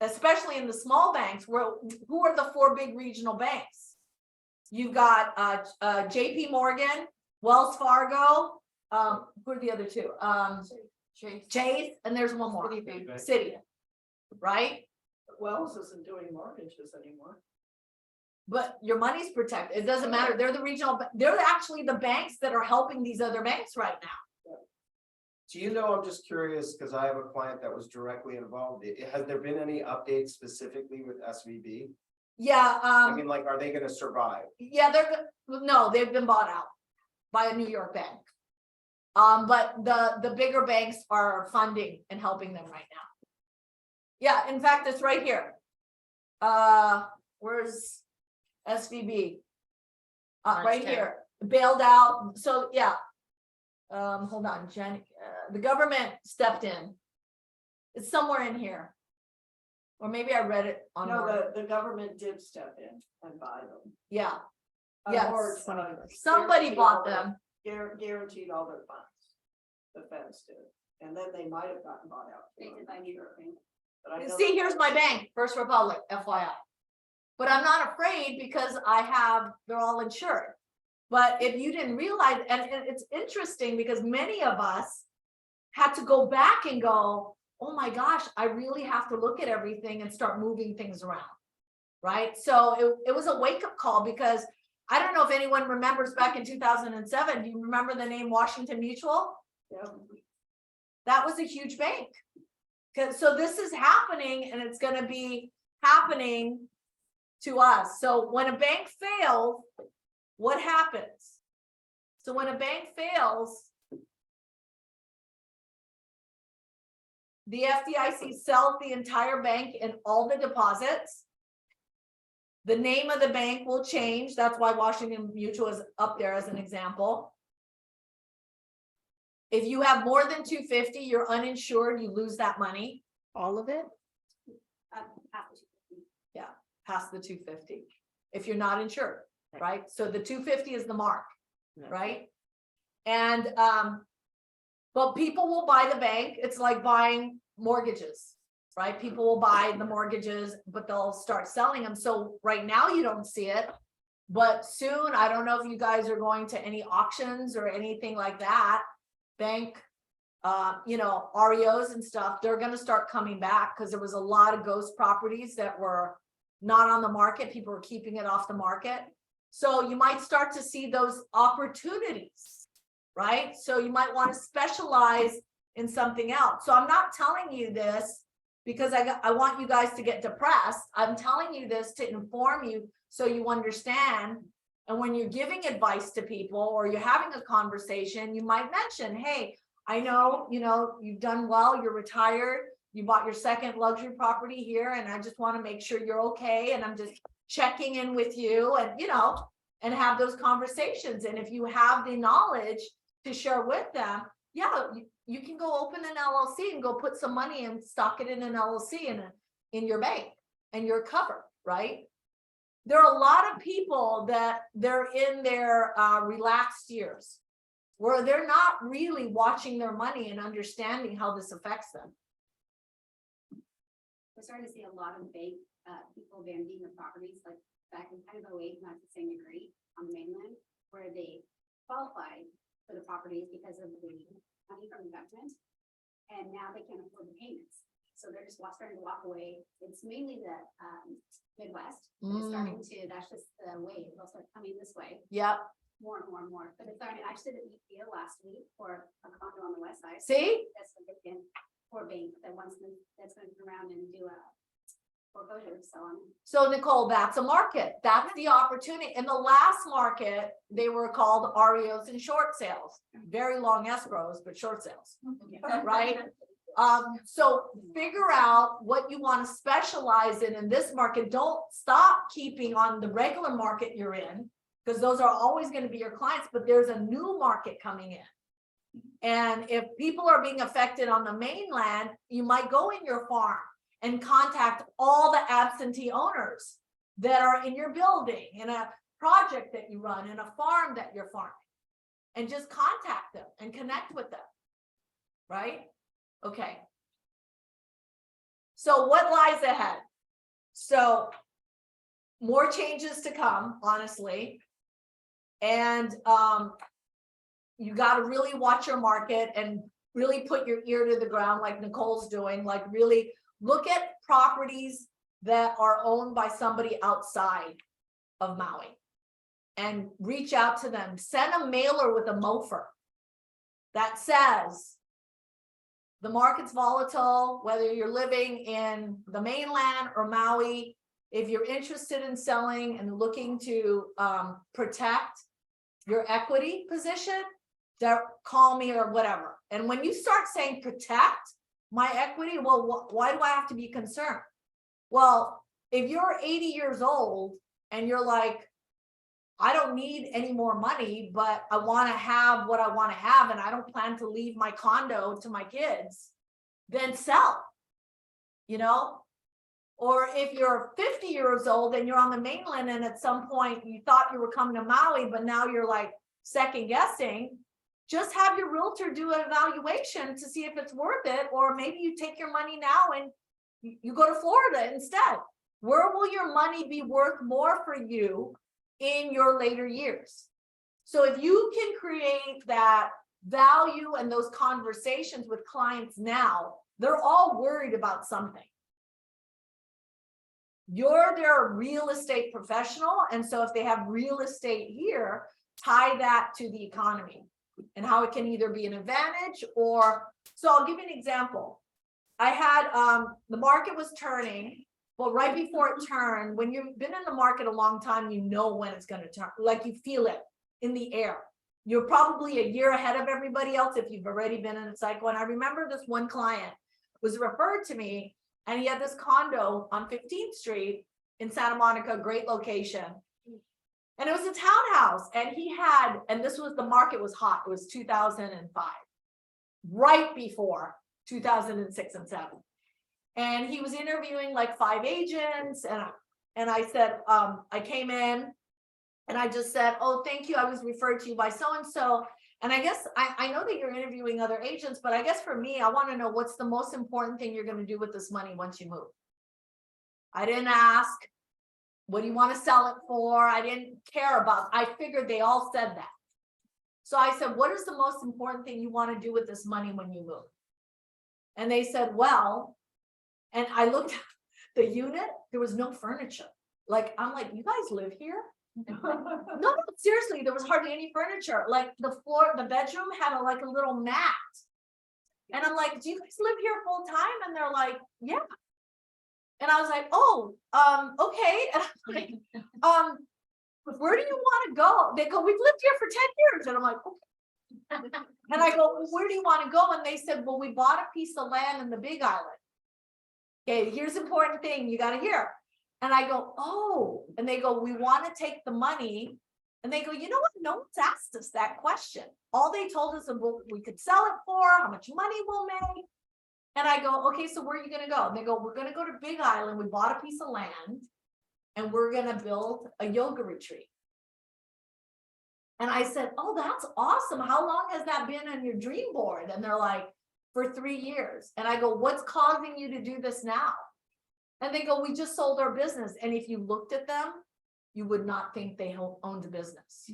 Especially in the small banks who are the 4 big regional banks? You've got JP Morgan, Wells Fargo, who are the other 2? Chase, and there's one more. Citi, right? Wells isn't doing mortgages anymore. But your money's protected. It doesn't matter. They're the regional, they're actually the banks that are helping these other banks right now. Do you know, I'm just curious, because I have a client that was directly involved. Has there been any updates specifically with SVB? Yeah, I mean, like, are they gonna survive? yeah, no, they've been bought out by a New York bank. But the bigger banks are funding and helping them right now. Yeah, in fact, it's right here. Where's SVB? Right here, bailed out. So yeah. Hold on, Jen, the government stepped in. It's somewhere in here. Or maybe I read it on. No, the government did step in and buy them. Yeah, Or, yes. guaranteed Somebody bought all their- them. Guaranteed all their funds. The feds did, and then they might have gotten bought out. They did by New York Bank. But I know See, that- here's my bank, First Republic, FYI. But I'm not afraid because they're all insured. But if you didn't realize, and it's interesting because many of us had to go back and go, oh my gosh, I really have to look at everything and start moving things around. Right? So it was a wake-up call because I don't know if anyone remembers back in 2007, do you remember the name Washington Mutual? Yeah. That was a huge bank. So this is happening and it's gonna be happening to us. So when a bank fails, what happens? So when a bank fails, the FDIC sells the entire bank and all the deposits. The name of the bank will change. That's why Washington Mutual is up there as an example. If you have more than 250, you're uninsured, you lose that money. All of it? Past the 250, if you're not insured, right? So the 250 is the mark, right? And but people will buy the bank. It's like buying mortgages, right? People will buy the mortgages, but they'll start selling them. So right now you don't see it, but soon, I don't know if you guys are going to any auctions or anything like that. Bank, REOs and stuff, they're gonna start coming back because there was a lot of ghost properties that were not on the market. People were keeping it off the market. So you might start to see those opportunities, right? So you might want to specialize in something else. So I'm not telling you this because I want you guys to get depressed. I'm telling you this to inform you so you understand. And when you're giving advice to people or you're having a conversation, you might mention, hey, I know, you've done well, you're retired, you bought your second luxury property here, and I just want to make sure you're okay. And I'm just checking in with you and, and have those conversations. And if you have the knowledge to share with them, you can go open an LLC and go put some money and stock it in an LLC in your bank and you're covered, right? There are a lot of people that they're in their relaxed years where they're not really watching their money and understanding how this affects them. We're starting to see a lot of bank people abandoning their properties, like back in kind of 08, not to the same degree on the mainland, where they qualified for the properties because of the money from the government. And now they can't afford the payments. So they're just starting to walk away. It's mainly the Midwest. It's starting to, that's just the way they'll start coming this way. Yep. More and more and more. But it's starting, I just did a deal last week for a condo on the west side. See? That's what they can, for a bank that wants them, that's going to come around and do a foreclosure, so on. So Nicole, that's a market. That's the opportunity. In the last market, they were called REOs and short sales. Very long escrows, but short sales, right? So figure out what you want to specialize in this market. Don't stop keeping on the regular market you're in, because those are always going to be your clients, but there's a new market coming in. And if people are being affected on the mainland, you might go in your farm and contact all the absentee owners that are in your building, in a project that you run, in a farm that you're farming, and just contact them and connect with them, right? Okay. So what lies ahead? So more changes to come, honestly. And you got to really watch your market and really put your ear to the ground like Nicole's doing, like really look at properties that are owned by somebody outside of Maui and reach out to them. Send a mailer with a MOFR that says the market's volatile, whether you're living in the mainland or Maui. If you're interested in selling and looking to protect your equity position, call me or whatever. And when you start saying protect my equity, well, why do I have to be concerned? Well, if you're 80 years old and you're like, I don't need any more money, but I want to have what I want to have, and I don't plan to leave my condo to my kids, then sell, Or if you're 50 years old and you're on the mainland and at some point you thought you were coming to Maui, but now you're like second guessing, just have your realtor do an evaluation to see if it's worth it, or maybe you take your money now and you go to Florida instead. Where will your money be worth more for you in your later years? So if you can create that value and those conversations with clients now, they're all worried about something. You're their real estate professional, and so if they have real estate here, tie that to the economy and how it can either be an advantage or, so I'll give you an example. I had, the market was turning, but right before it turned, when you've been in the market a long time, you know when it's gonna turn, like you feel it in the air. You're probably a year ahead of everybody else if you've already been in a cycle. And I remember this one client was referred to me, and he had this condo on 15th Street in Santa Monica, great location. And it was a townhouse, and he had, and this was, the market was hot, it was 2005, right before 2006 and 7. And he was interviewing like 5 agents, and I said, I came in and I just said, oh, thank you, I was referred to you by so-and-so. And I guess, I know that you're interviewing other agents, but I guess for me, I want to know what's the most important thing you're going to do with this money once you move. I didn't ask, what do you want to sell it for? I didn't care about, I figured they all said that. So I said, what is the most important thing you want to do with this money when you move? And they said, well, and I looked at the unit, there was no furniture. Like, I'm like, you guys live here? No, seriously, there was hardly any furniture. Like the floor, the bedroom had like a little mat. And I'm like, do you guys live here full time? And they're like, yeah. And I was like, oh, okay. And I'm like, where do you want to go? They go, we've lived here for 10 years. And I'm like, okay. And I go, well, where do you want to go? And they said, well, we bought a piece of land in the Big Island. Okay, here's the important thing you got to hear. And I go, oh, and they go, we want to take the money. And they go, you know what? No one's asked us that question. All they told us is what we could sell it for, how much money we'll make. And I go, okay, so where are you going to go? And they go, we're going to go to Big Island. We bought a piece of land and we're going to build a yoga retreat. And I said, oh, that's awesome. How long has that been on your dream board? And they're like, for 3 years. And I go, what's causing you to do this now? And they go, we just sold our business. And if you looked at them, you would not think they owned a business.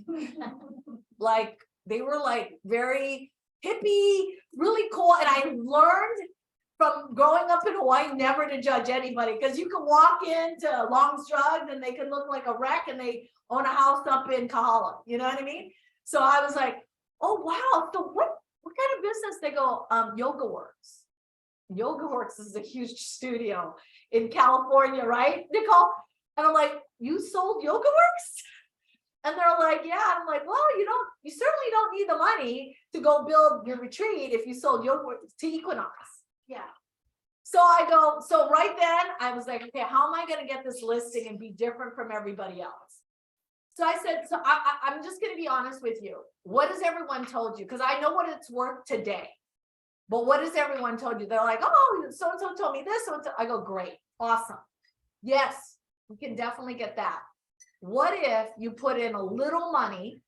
Like, they were like very hippie, really cool. And I learned from growing up in Hawaii never to judge anybody, because you can walk into Long's Drugs and they can look like a wreck and they own a house up in Kahala. You know what I mean? So I was like, oh, wow. So what kind of business? They go, Yoga Works. Yoga Works is a huge studio in California, right, Nicole? And I'm like, you sold Yoga Works? And they're like, yeah. And I'm like, well, you certainly don't need the money to go build your retreat if you sold Yoga Works to Equinox. Yeah. So I go, so right then I was like, okay, how am I going to get this listing and be different from everybody else? So I said, so I'm just going to be honest with you. What has everyone told you? Because I know what it's worth today. But what has everyone told you? They're like, oh, so-and-so told me this. So I go, great, awesome. Yes, we can definitely get that. What if you put in a little money,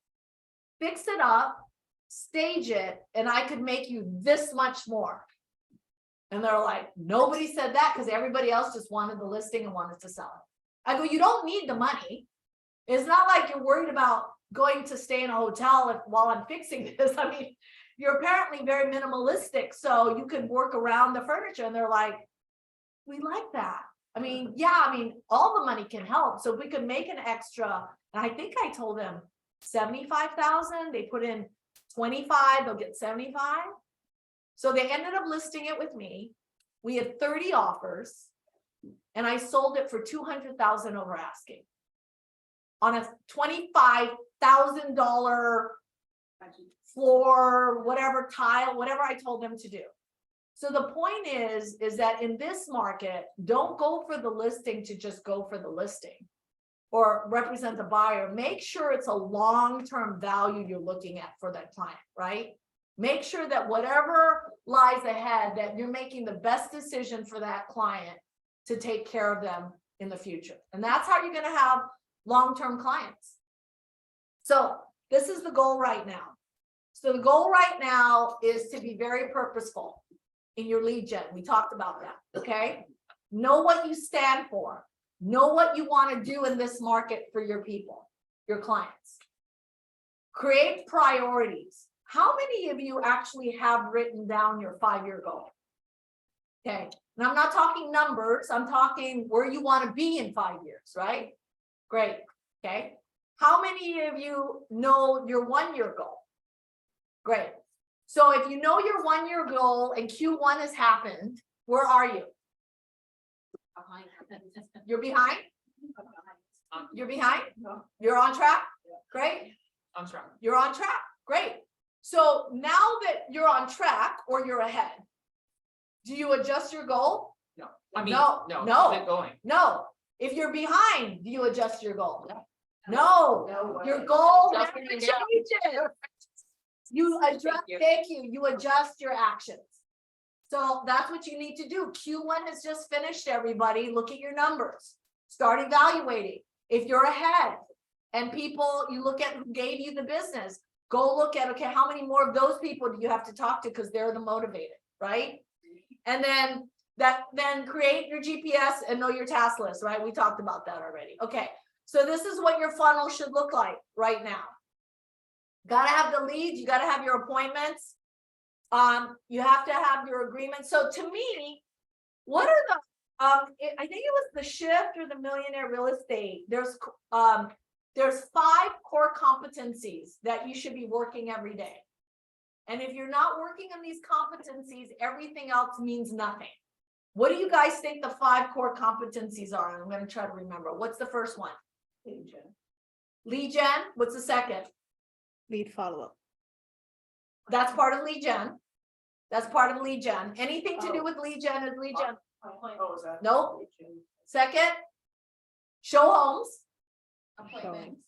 fix it up, stage it, and I could make you this much more? And they're like, nobody said that, because everybody else just wanted the listing and wanted to sell it. I go, you don't need the money. It's not like you're worried about going to stay in a hotel while I'm fixing this. I mean, you're apparently very minimalistic, so you could work around the furniture. And they're like, we like that. I mean, yeah, I mean, all the money can help. So if we could make an extra, and I think I told them 75,000, they put in 25, they'll get 75. So they ended up listing it with me. We had 30 offers and I sold it for 200,000 over asking on a $25,000 floor, whatever tile, whatever I told them to do. So the point is that in this market, don't go for the listing to just go for the listing or represent the buyer. Make sure it's a long-term value you're looking at for that client, right? Make sure that whatever lies ahead, that you're making the best decision for that client to take care of them in the future. And that's how you're going to have long-term clients. So this is the goal right now. So the goal right now is to be very purposeful in your lead gen. We talked about that, okay? Know what you stand for. Know what you want to do in this market for your people, your clients. Create priorities. How many of you actually have written down your 5-year goal? Okay, and I'm not talking numbers, I'm talking where you want to be in 5 years, right? Great, okay. How many of you know your 1-year goal? Great. So if you know your 1-year goal and Q1 has happened, where are you? You're behind? You're behind? You're on track? Great. I'm sorry. You're on track. Great. So now that you're on track or you're ahead, do you adjust your goal? No, I mean, No, no, no. keep it going. No. If you're behind, do you adjust your goal? No. No Your way. goal Adjust never it changes. down. You adjust, you. thank you. You adjust your actions. So that's what you need to do. Q1 has just finished, everybody. Look at your numbers. Start evaluating. If you're ahead and people, you look at who gave you the business, go look at, okay, how many more of those people do you have to talk to because they're the motivated, right? And then create your GPS and know your task list, right? We talked about that already. Okay, so this is what your funnel should look like right now. Gotta have the leads, you gotta have your appointments. You have to have your agreement. So to me, what are the I think it was the Shift or the Millionaire Real Estate. There's 5 core competencies that you should be working every day. And if you're not working on these competencies, everything else means nothing. What do you guys think the 5 core competencies are? I'm going to try to remember. What's the first one? Lead gen. What's the second? Lead follow-up. That's part of lead gen. That's part of lead gen. Anything to do with lead gen is lead gen. Oh, is that? Nope. Second, show homes. Appointments.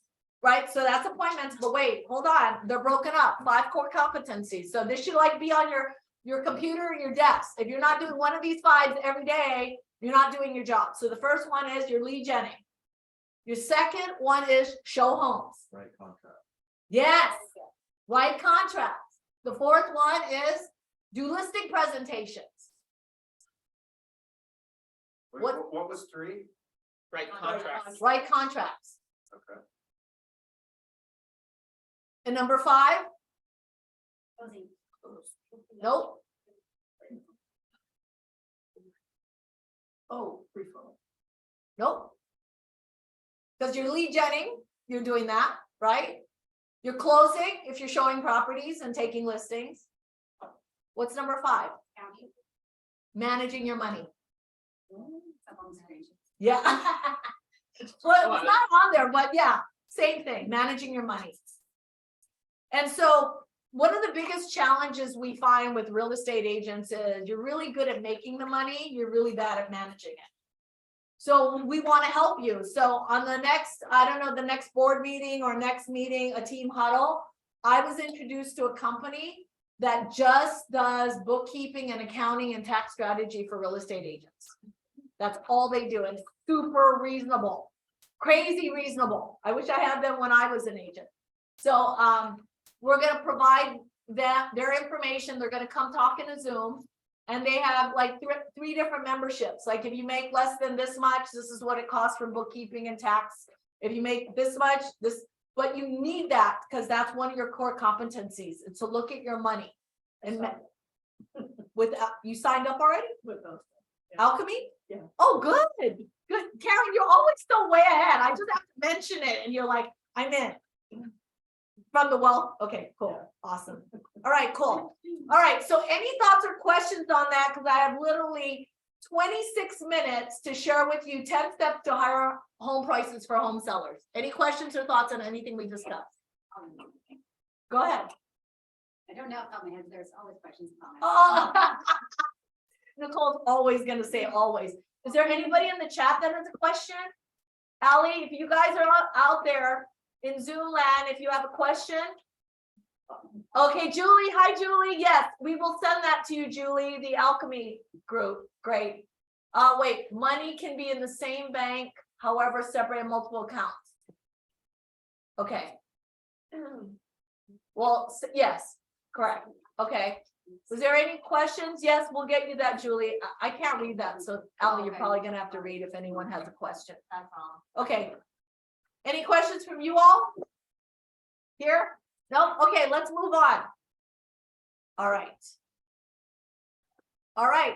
Right, so that's appointments, but wait, hold on, they're broken up, 5 core competencies. So this should like be on your computer or your desk. If you're not doing one of these 5 every day, you're not doing your job. So the first one is your lead genning. Your second one is show homes. Right, contract. Yes, write contracts. The fourth one is do listing presentations. What was 3? Right, contracts. Write contracts. Okay. And number 5, nope. Oh, free phone. Nope. Because you're lead genning, you're doing that, right? You're closing if you're showing properties and taking listings. What's number 5? Managing your money. Yeah. Well, it's not on there, but yeah, same thing, managing your money. And so one of the biggest challenges we find with real estate agents is you're really good at making the money, you're really bad at managing it. So we want to help you. So on the next, I don't know, the next board meeting or next meeting, a team huddle, I was introduced to a company that just does bookkeeping and accounting and tax strategy for real estate agents. That's all they do, and super reasonable, crazy reasonable. I wish I had them when I was an agent. So we're going to provide them their information. They're going to come talk in a Zoom, and they have like 3 different memberships. Like if you make less than this much, this is what it costs for bookkeeping and tax. If you make this much, this, but you need that because that's one of your core competencies. It's to look at your money. And with you signed up already? With those. Alchemy? Yeah. Oh, good. Good. Karen, you're always so way ahead. I just have to mention it and you're like, I'm in. From the wealth. Okay, cool. Awesome. All right, cool. All right. So any thoughts or questions on that? Because I have literally 26 minutes to share with you 10 steps to higher home prices for home sellers. Any questions or thoughts on anything we discussed? Go ahead. I don't know off the top of my head, there's always questions and comments. Oh. Nicole's always going to say always. Is there anybody in the chat that has a question? Allie, if you guys are out there in Zoom land, if you have a question. Okay, Julie. Hi, Julie. Yes, we will send that to you, Julie, the Alchemy group. Great. Wait, money can be in the same bank, however, separate in multiple accounts. Okay. Well, yes, correct. Okay. Was there any questions? Yes, we'll get you that, Julie. I can't read that, so Ally, you're probably gonna have to read if anyone has a question. That's all. Okay. Any questions from you all? Here? No? Okay, let's move on. All right. All right.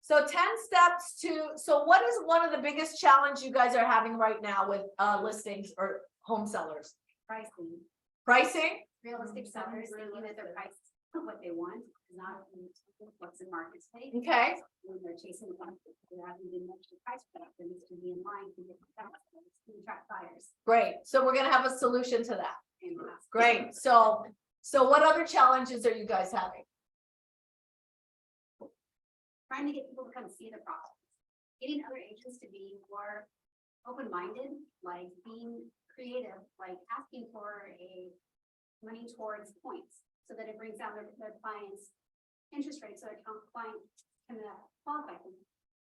So 10 steps to, so what is one of the biggest challenge you guys are having right now with listings or home sellers? Pricing, Pricing? realistic sellers thinking that their price is what they want, not what's in market today. Okay. When they're chasing one, they're having to match the price, but it needs to be in line to get to attract buyers. Great. So we're gonna have a solution to that. And Great. So what other challenges are you guys having? trying to get people to come see the process. Getting other agents to be more open-minded, like being creative, like asking for a money towards points, so that it brings down their clients' interest rates, so their client can qualify for them.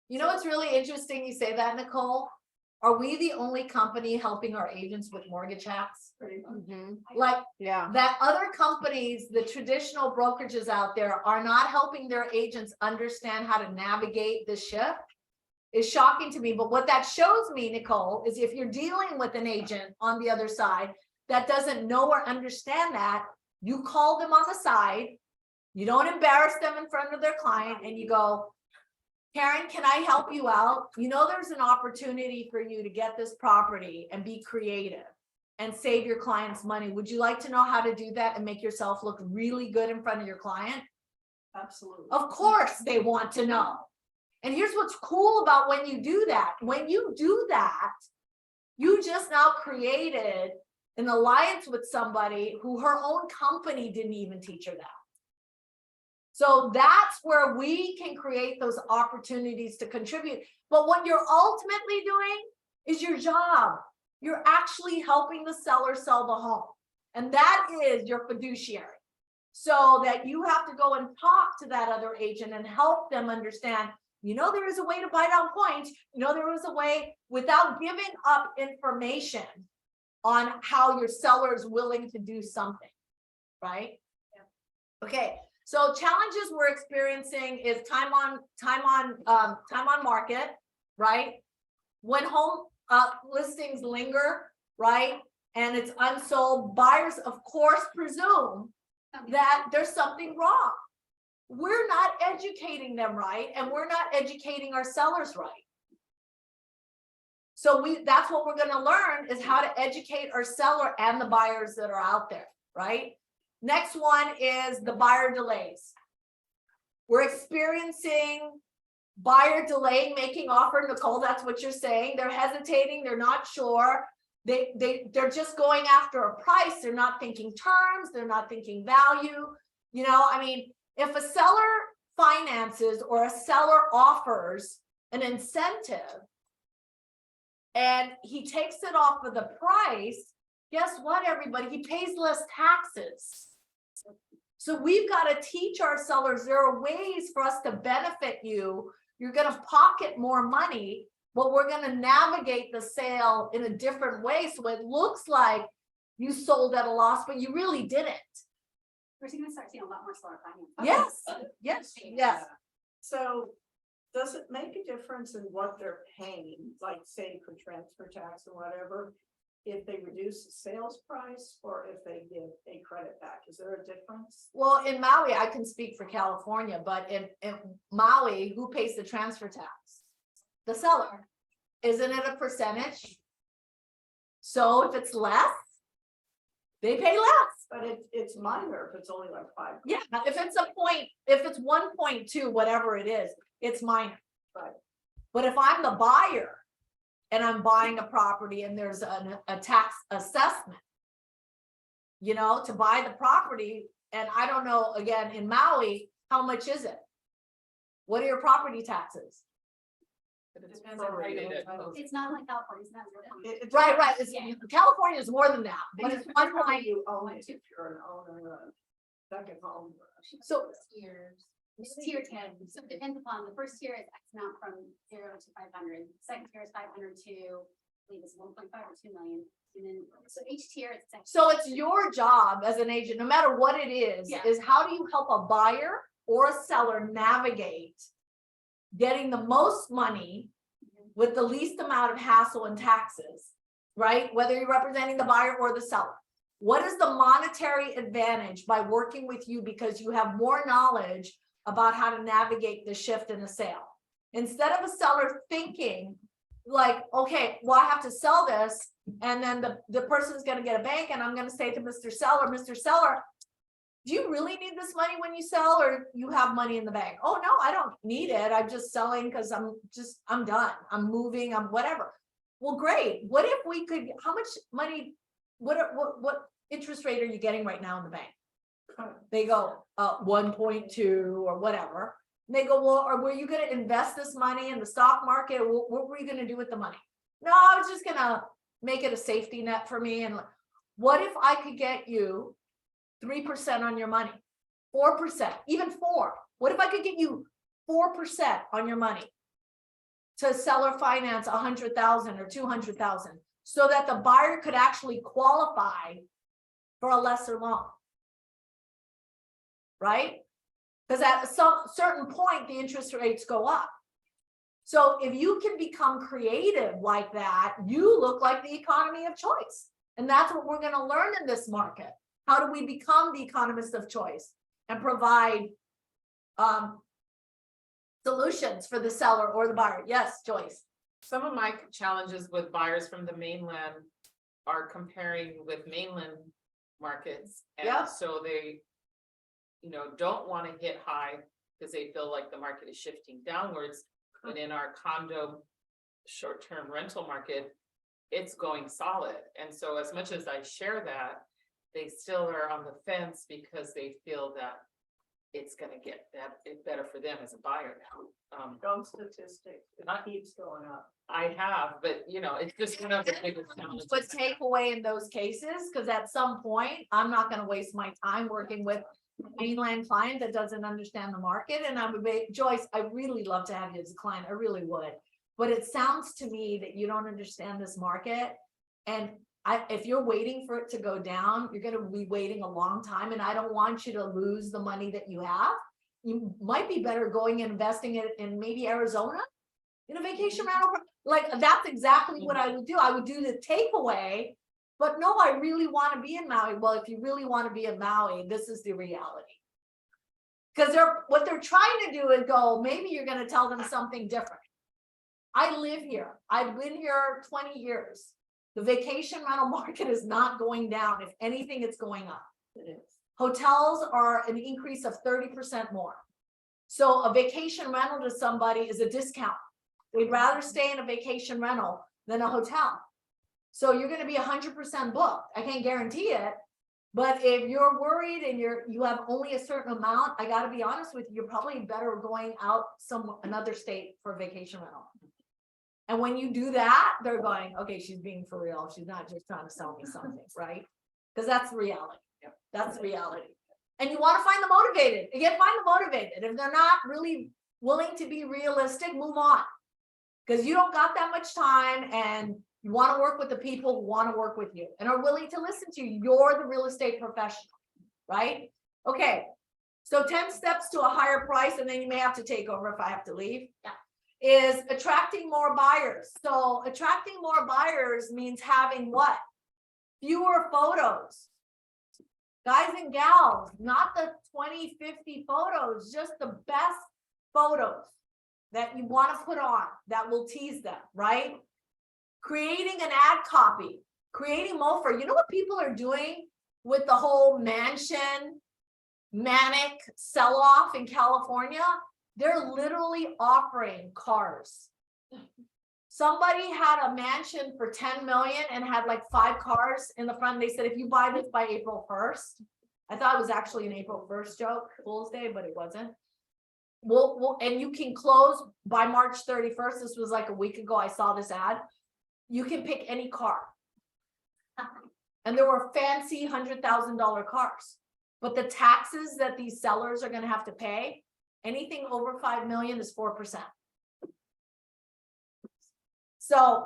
You know, it's really interesting you say that, Nicole. Are we the only company helping our agents with mortgage hacks? Like, Yeah. that other companies, the traditional brokerages out there are not helping their agents understand how to navigate the shift is shocking to me. But what that shows me, Nicole, is if you're dealing with an agent on the other side that doesn't know or understand that, you call them on the side, you don't embarrass them in front of their client, and you go, Karen, can I help you out? You know, there's an opportunity for you to get this property and be creative and save your clients money. Would you like to know how to do that and make yourself look really good in front of your client? Absolutely. Of course they want to know. And here's what's cool about when you do that. When you do that, you just now created an alliance with somebody who her own company didn't even teach her that. So that's where we can create those opportunities to contribute. But what you're ultimately doing is your job. You're actually helping the seller sell the home. And that is your fiduciary. So that you have to go and talk to that other agent and help them understand, you know, there is a way to buy down points. You know, there is a way without giving up information on how your seller is willing to do something, right? Yeah. Okay. So challenges we're experiencing is time on market, right? When home listings linger, right? And it's unsold, buyers of course presume that there's something wrong. We're not educating them right, and we're not educating our sellers right. So that's what we're gonna learn is how to educate our seller and the buyers that are out there, right? Next one is the buyer delays. We're experiencing buyer delaying making offer. Nicole, that's what you're saying. They're hesitating, they're not sure. They're just going after a price. They're not thinking terms, they're not thinking value. You know, I mean, if a seller finances or a seller offers an incentive and he takes it off of the price, guess what, everybody? He pays less taxes. So we've got to teach our sellers there are ways for us to benefit you. You're going to pocket more money, but we're going to navigate the sale in a different way. So it looks like you sold at a loss, but you really didn't. We're going to start seeing a lot more seller finance. Yes, yes. So does it make a difference in what they're paying, like say for transfer tax or whatever, if they reduce the sales price or if they give a credit back? Is there a difference? Well, in Maui, I can speak for California, but in Maui, who pays the transfer tax? The seller. Isn't it a percentage? So if it's less, they pay less. But it's minor if it's only like 5. Yeah, if it's a point, if it's 1.2, whatever it is, it's minor. Right. But if I'm the buyer and I'm buying a property and there's a tax assessment, you know, to buy the property, and I don't know, again, in Maui, how much is it? What are your property taxes? It depends on how you do it. It's not like California, it's not. Right. California is more than that, but it's one point. You own it if you're an owner, second home. So Tiers. It's tier 10, so it depends upon, the first tier is X amount from 0 to 500, second tier is 500 to believe it's 1.5 or 2 million. And then, so each tier it's. So it's your job as an agent, no matter what it is Yeah. how do you help a buyer or a seller navigate getting the most money with the least amount of hassle and taxes, right? Whether you're representing the buyer or the seller. What is the monetary advantage by working with you because you have more knowledge about how to navigate the shift in a sale? Instead of a seller thinking like, okay, well, I have to sell this, and then the person's gonna get a bank, and I'm gonna say to Mr. Seller, do you really need this money when you sell, or you have money in the bank? Oh, no, I don't need it. I'm just selling because I'm done. I'm moving, I'm whatever. Well, great. What if we could, how much money, what interest rate are you getting right now in the bank? They go, 1.2 or whatever. And they go, well, or were you gonna invest this money in the stock market? What were you gonna do with the money? No, I was just gonna make it a safety net for me. And what if I could get you 3% on your money, 4%, even 4%? What if I could get you 4% on your money to seller finance 100,000 or 200,000 so that the buyer could actually qualify for a lesser loan, right? Because at some certain point, the interest rates go up. So if you can become creative like that, you look like the economy of choice. And that's what we're going to learn in this market. How do we become the economist of choice and provide solutions for the seller or the buyer? Yes, Joyce. Some of my challenges with buyers from the mainland are comparing with mainland markets. Yeah. And so they, don't want to hit high because they feel like the market is shifting downwards. But in our condo short-term rental market, it's going solid. And so as much as I share that, they still are on the fence because they feel that it's gonna get better for them as a buyer now. Don't statistics, it keeps going up. I have, but it's just one of the biggest challenges. But take away in those cases, because at some point, I'm not going to waste my time working with a mainland client that doesn't understand the market. And I would be, Joyce, I really love to have you as a client. I really would. But it sounds to me that you don't understand this market. And if you're waiting for it to go down, you're going to be waiting a long time. And I don't want you to lose the money that you have. You might be better going and investing it in maybe Arizona in a vacation rental. Like that's exactly what I would do. I would do the takeaway, but no, I really want to be in Maui. Well, if you really want to be in Maui, this is the reality. Because what they're trying to do is go, maybe you're going to tell them something different. I live here. I've been here 20 years. The vacation rental market is not going down. If anything, it's going up. It is. Hotels are an increase of 30% more. So a vacation rental to somebody is a discount. They'd rather stay in a vacation rental than a hotel. So you're going to be 100% booked. I can't guarantee it. But if you're worried and you have only a certain amount, I got to be honest with you, you're probably better going out another state for a vacation rental. And when you do that, they're going, okay, she's being for real. She's not just trying to sell me something, right? Because that's the reality. That's the reality. And you want to find them motivated. Again, find them motivated. If they're not really willing to be realistic, move on. Because you don't got that much time and you want to work with the people who want to work with you and are willing to listen to you. You're the real estate professional, right? Okay. So 10 steps to a higher price, and then you may have to take over if I have to leave. Yeah. Is attracting more buyers. So attracting more buyers means having what? Fewer photos. Guys and gals, not the 20, 50 photos, just the best photos that you want to put on that will tease them, right? Creating an ad copy, creating MOFR. You know what people are doing with the whole mansion manic sell-off in California? They're literally offering cars. Somebody had a mansion for 10 million and had like 5 cars in the front. They said, if you buy this by April 1st, I thought it was actually an April 1st joke, Fool's Day, but it wasn't. And you can close by March 31st. This was like a week ago. I saw this ad. You can pick any car. And there were fancy $100,000 cars. But the taxes that these sellers are going to have to pay, anything over 5 million is 4%. So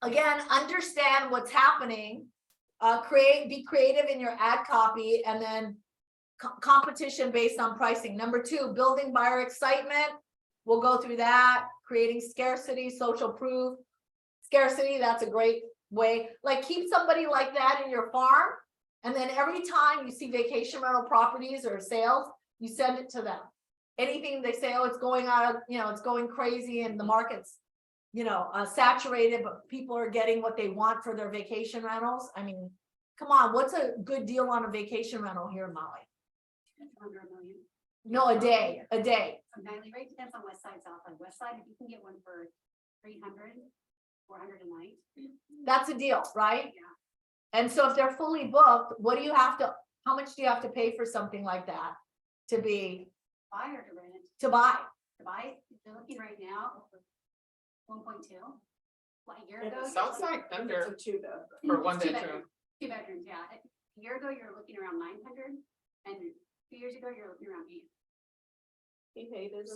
Again, understand what's happening. Be creative in your ad copy and then competition based on pricing. Number 2, building buyer excitement. We'll go through that, creating scarcity, social proof. Scarcity, that's a great way. Like keep somebody like that in your farm. And then every time you see vacation rental properties or sales, you send it to them. Anything they say, oh, it's going out of, it's going crazy and the market's, saturated, but people are getting what they want for their vacation rentals. I mean, come on, what's a good deal on a vacation rental here in Maui? Under $1 million. No, a day. Nightly rate depends on west side, south side. West side, if you can get one for 300, 400 a night. That's a deal, right? Yeah. And so if they're fully booked, how much do you have to pay for something like that to Buy or to rent? to buy? To buy, if you're looking right now, 1.2. Like a year If ago. it's Sounds you're like It's under a 2-bedroom. for one It's two bedroom. Two bedrooms, yeah. A year ago, you were looking around 900, and 2 years ago, you're looking around 8.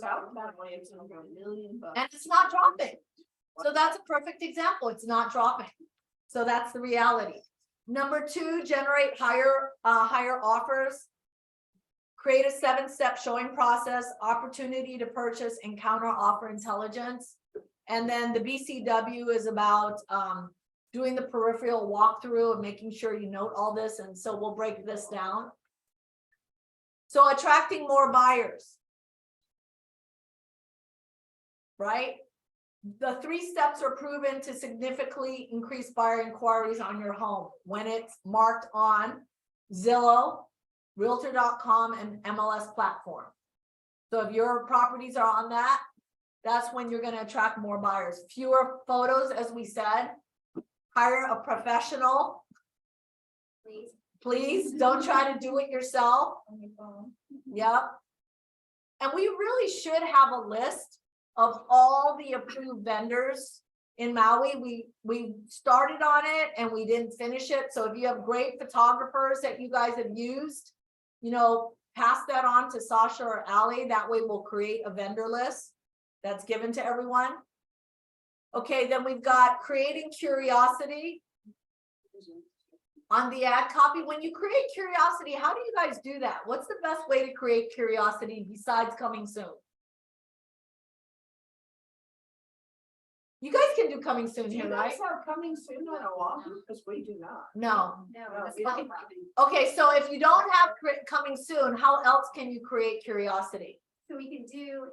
South Maui, it's over $1 million. And it's not dropping. So that's a perfect example. It's not dropping. So that's the reality. Number 2, generate higher offers. Create a 7-step showing process, opportunity to purchase and counter offer intelligence. And then the BCW is about doing the peripheral walkthrough and making sure you note all this. And so we'll break this down. So attracting more buyers. Right? The 3 steps are proven to significantly increase buyer inquiries on your home when it's marked on Zillow, Realtor.com, and MLS platform. So if your properties are on that, that's when you're going to attract more buyers. Fewer photos, as we said. Hire a professional. Please don't try to do it yourself. Yep. And we really should have a list of all the approved vendors in Maui. We started on it and we didn't finish it. So if you have great photographers that you guys have used, pass that on to Sasha or Ali. That way we'll create a vendor list that's given to everyone. Okay, then we've got creating curiosity on the ad copy. When you create curiosity, how do you guys do that? What's the best way to create curiosity besides coming soon? You guys can do coming soon Do you here, guys right? have coming soon on a walk? Because we do not. No. No, No, that's we not don't. happening. Okay, so if you don't have coming soon, how else can you create curiosity? So we can do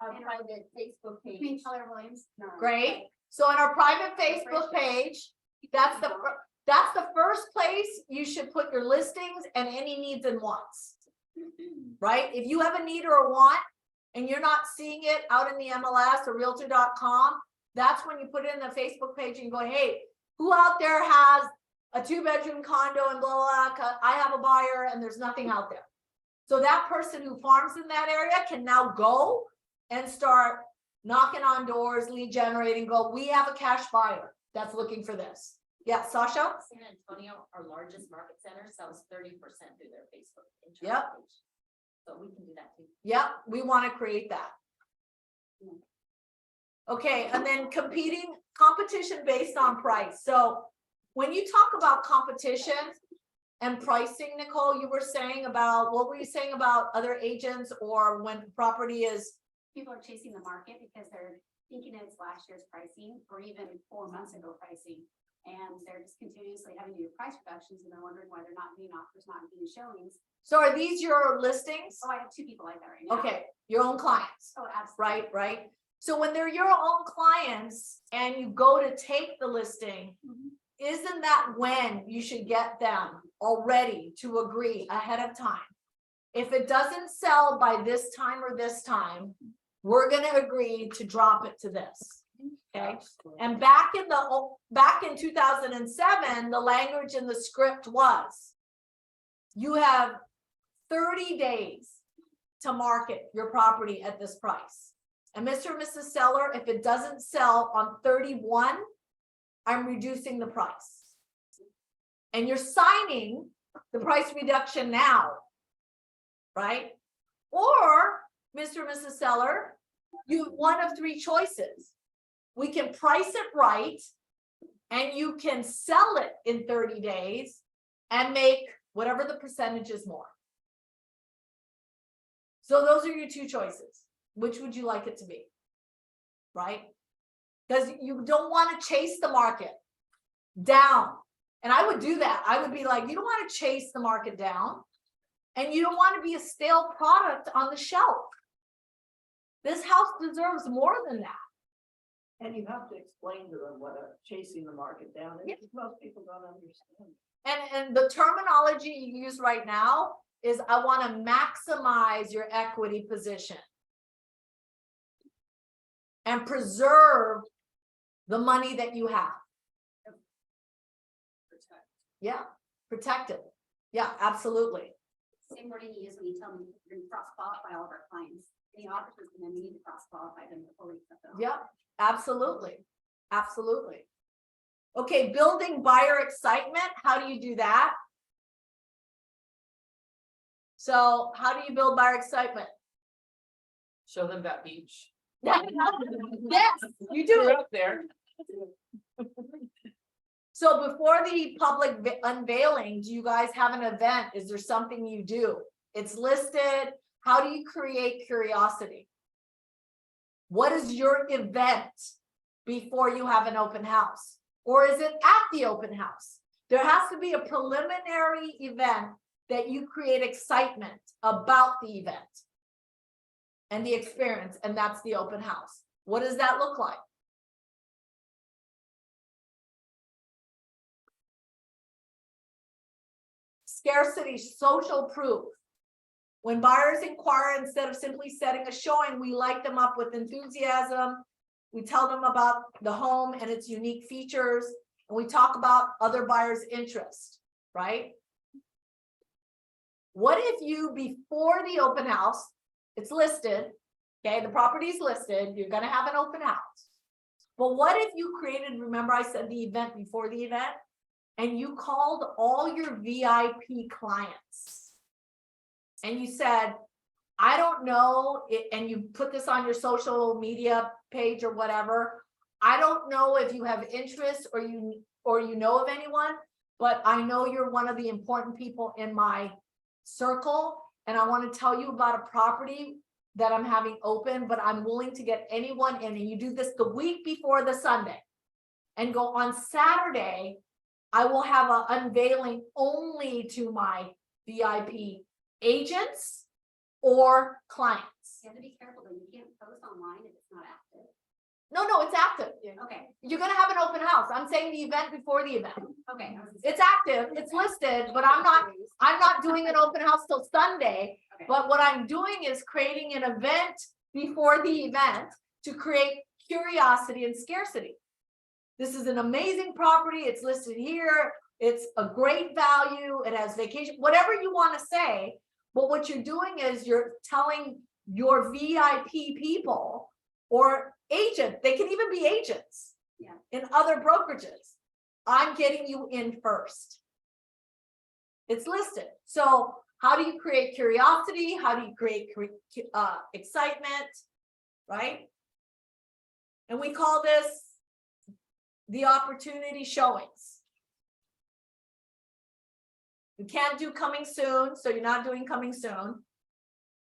Private Facebook I mean, page. Keller Williams. No. Great. So in our private Facebook page, that's the first place you should put your listings and any needs and wants. Right? If you have a need or a want and you're not seeing it out in the MLS or Realtor.com, that's when you put it in the Facebook page and go, hey, who out there has a 2-bedroom condo and blah, blah, blah, I have a buyer and there's nothing out there. So that person who farms in that area can now go and start knocking on doors, lead generating, go, we have a cash buyer that's looking for this. Yeah, Sasha? San Antonio, our largest market center, sells 30% through their Facebook. Yep. page. So we can do that too. Yep, we want to create that. Okay, and then competition based on price. So when you talk about competition and pricing, Nicole, you were saying about, what were you saying about other agents or when property is? People are chasing the market because they're thinking it's last year's pricing or even 4 months ago pricing. And they're just continuously having to do price reductions and they're wondering why they're not getting offers, not getting showings. So are these your listings? Oh, I have 2 people like that right now. Okay, your own clients, Oh, absolutely. right? So when they're your own clients and you go to take the listing, isn't that when you should get them already to agree ahead of time? If it doesn't sell by this time or this time, we're gonna agree to drop it to this. Okay, and back in 2007, the language in the script was, you have 30 days to market your property at this price. And Mr. and Mrs. Seller, if it doesn't sell on 31, I'm reducing the price. And you're signing the price reduction now, right? Or, Mr. and Mrs. Seller, you have one of 3 choices. we can price it right, and you can sell it in 30 days and make whatever the percentage is more. So those are your two choices. Which would you like it to be? Right? Because you don't want to chase the market down. And I would do that. I would be like, you don't want to chase the market down, and you don't want to be a stale product on the shelf. This house deserves more than that. And you have to explain to them what chasing the market down is, Yeah. because most people don't understand. And the terminology you use right now is I want to maximize your equity position and preserve the money that you have. Yeah, protect it. Yeah, absolutely. Same wording you use when you tell them you're going to cross qualify all of our clients. Any officers, and then we need to cross qualify them before we accept them. Yeah, absolutely. Absolutely. Okay, building buyer excitement. How do you do that? So how do you build buyer excitement? Show them that beach. Yes, you do. We're up there. So before the public unveiling, do you guys have an event? Is there something you do? It's listed. How do you create curiosity? What is your event before you have an open house? Or is it at the open house? There has to be a preliminary event that you create excitement about the event and the experience, and that's the open house. What does that look like? Scarcity, social proof. When buyers inquire, instead of simply setting a showing, we light them up with enthusiasm. We tell them about the home and its unique features, and we talk about other buyers' interest, right? What if you, before the open house, it's listed, okay, the property's listed, you're gonna have an open house. But what if you created, remember I said the event before the event, and you called all your VIP clients and you said, I don't know, and you put this on your social media page or whatever, I don't know if you have interest or you know of anyone, but I know you're one of the important people in my circle, and I want to tell you about a property that I'm having open, but I'm willing to get anyone in. And you do this the week before the Sunday and go, on Saturday I will have an unveiling only to my VIP agents or clients. You have to be careful though, you can't post online if it's not active. No, it's active. Okay, You're gonna have an open house. I'm saying the event before the event. okay. It's active, it's listed, but I'm not doing an open house till Sunday. Okay. But what I'm doing is creating an event before the event to create curiosity and scarcity. This is an amazing property. It's listed here. It's a great value. It has vacation, whatever you want to say. But what you're doing is you're telling your VIP people or agent, they can even be agents in other brokerages, I'm getting you in first. It's listed. So how do you create curiosity? How do you create excitement, right? And we call this the opportunity showings. You can't do coming soon, so you're not doing coming soon.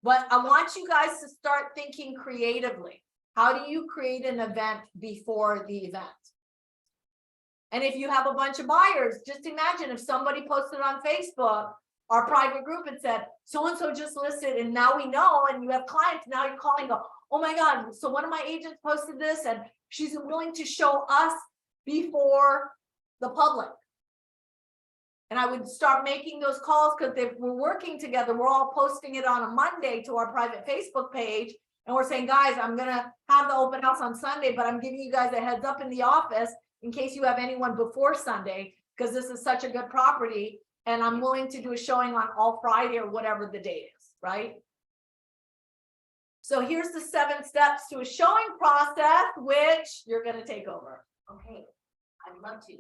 But I want you guys to start thinking creatively. How do you create an event before the event? And if you have a bunch of buyers, just imagine if somebody posted on Facebook, our private group, and said, so-and-so just listed, and now we know, and you have clients, now you're calling, go, oh my God, so one of my agents posted this, and she's willing to show us before the public. And I would start making those calls, because if we're working together, we're all posting it on a Monday to our private Facebook page. And we're saying, guys, I'm gonna have the open house on Sunday, but I'm giving you guys a heads up in the office in case you have anyone before Sunday, because this is such a good property. And I'm willing to do a showing on all Friday or whatever the date is, right? So here's the 7 steps to a showing process, which you're gonna take over. Okay, I'd love to.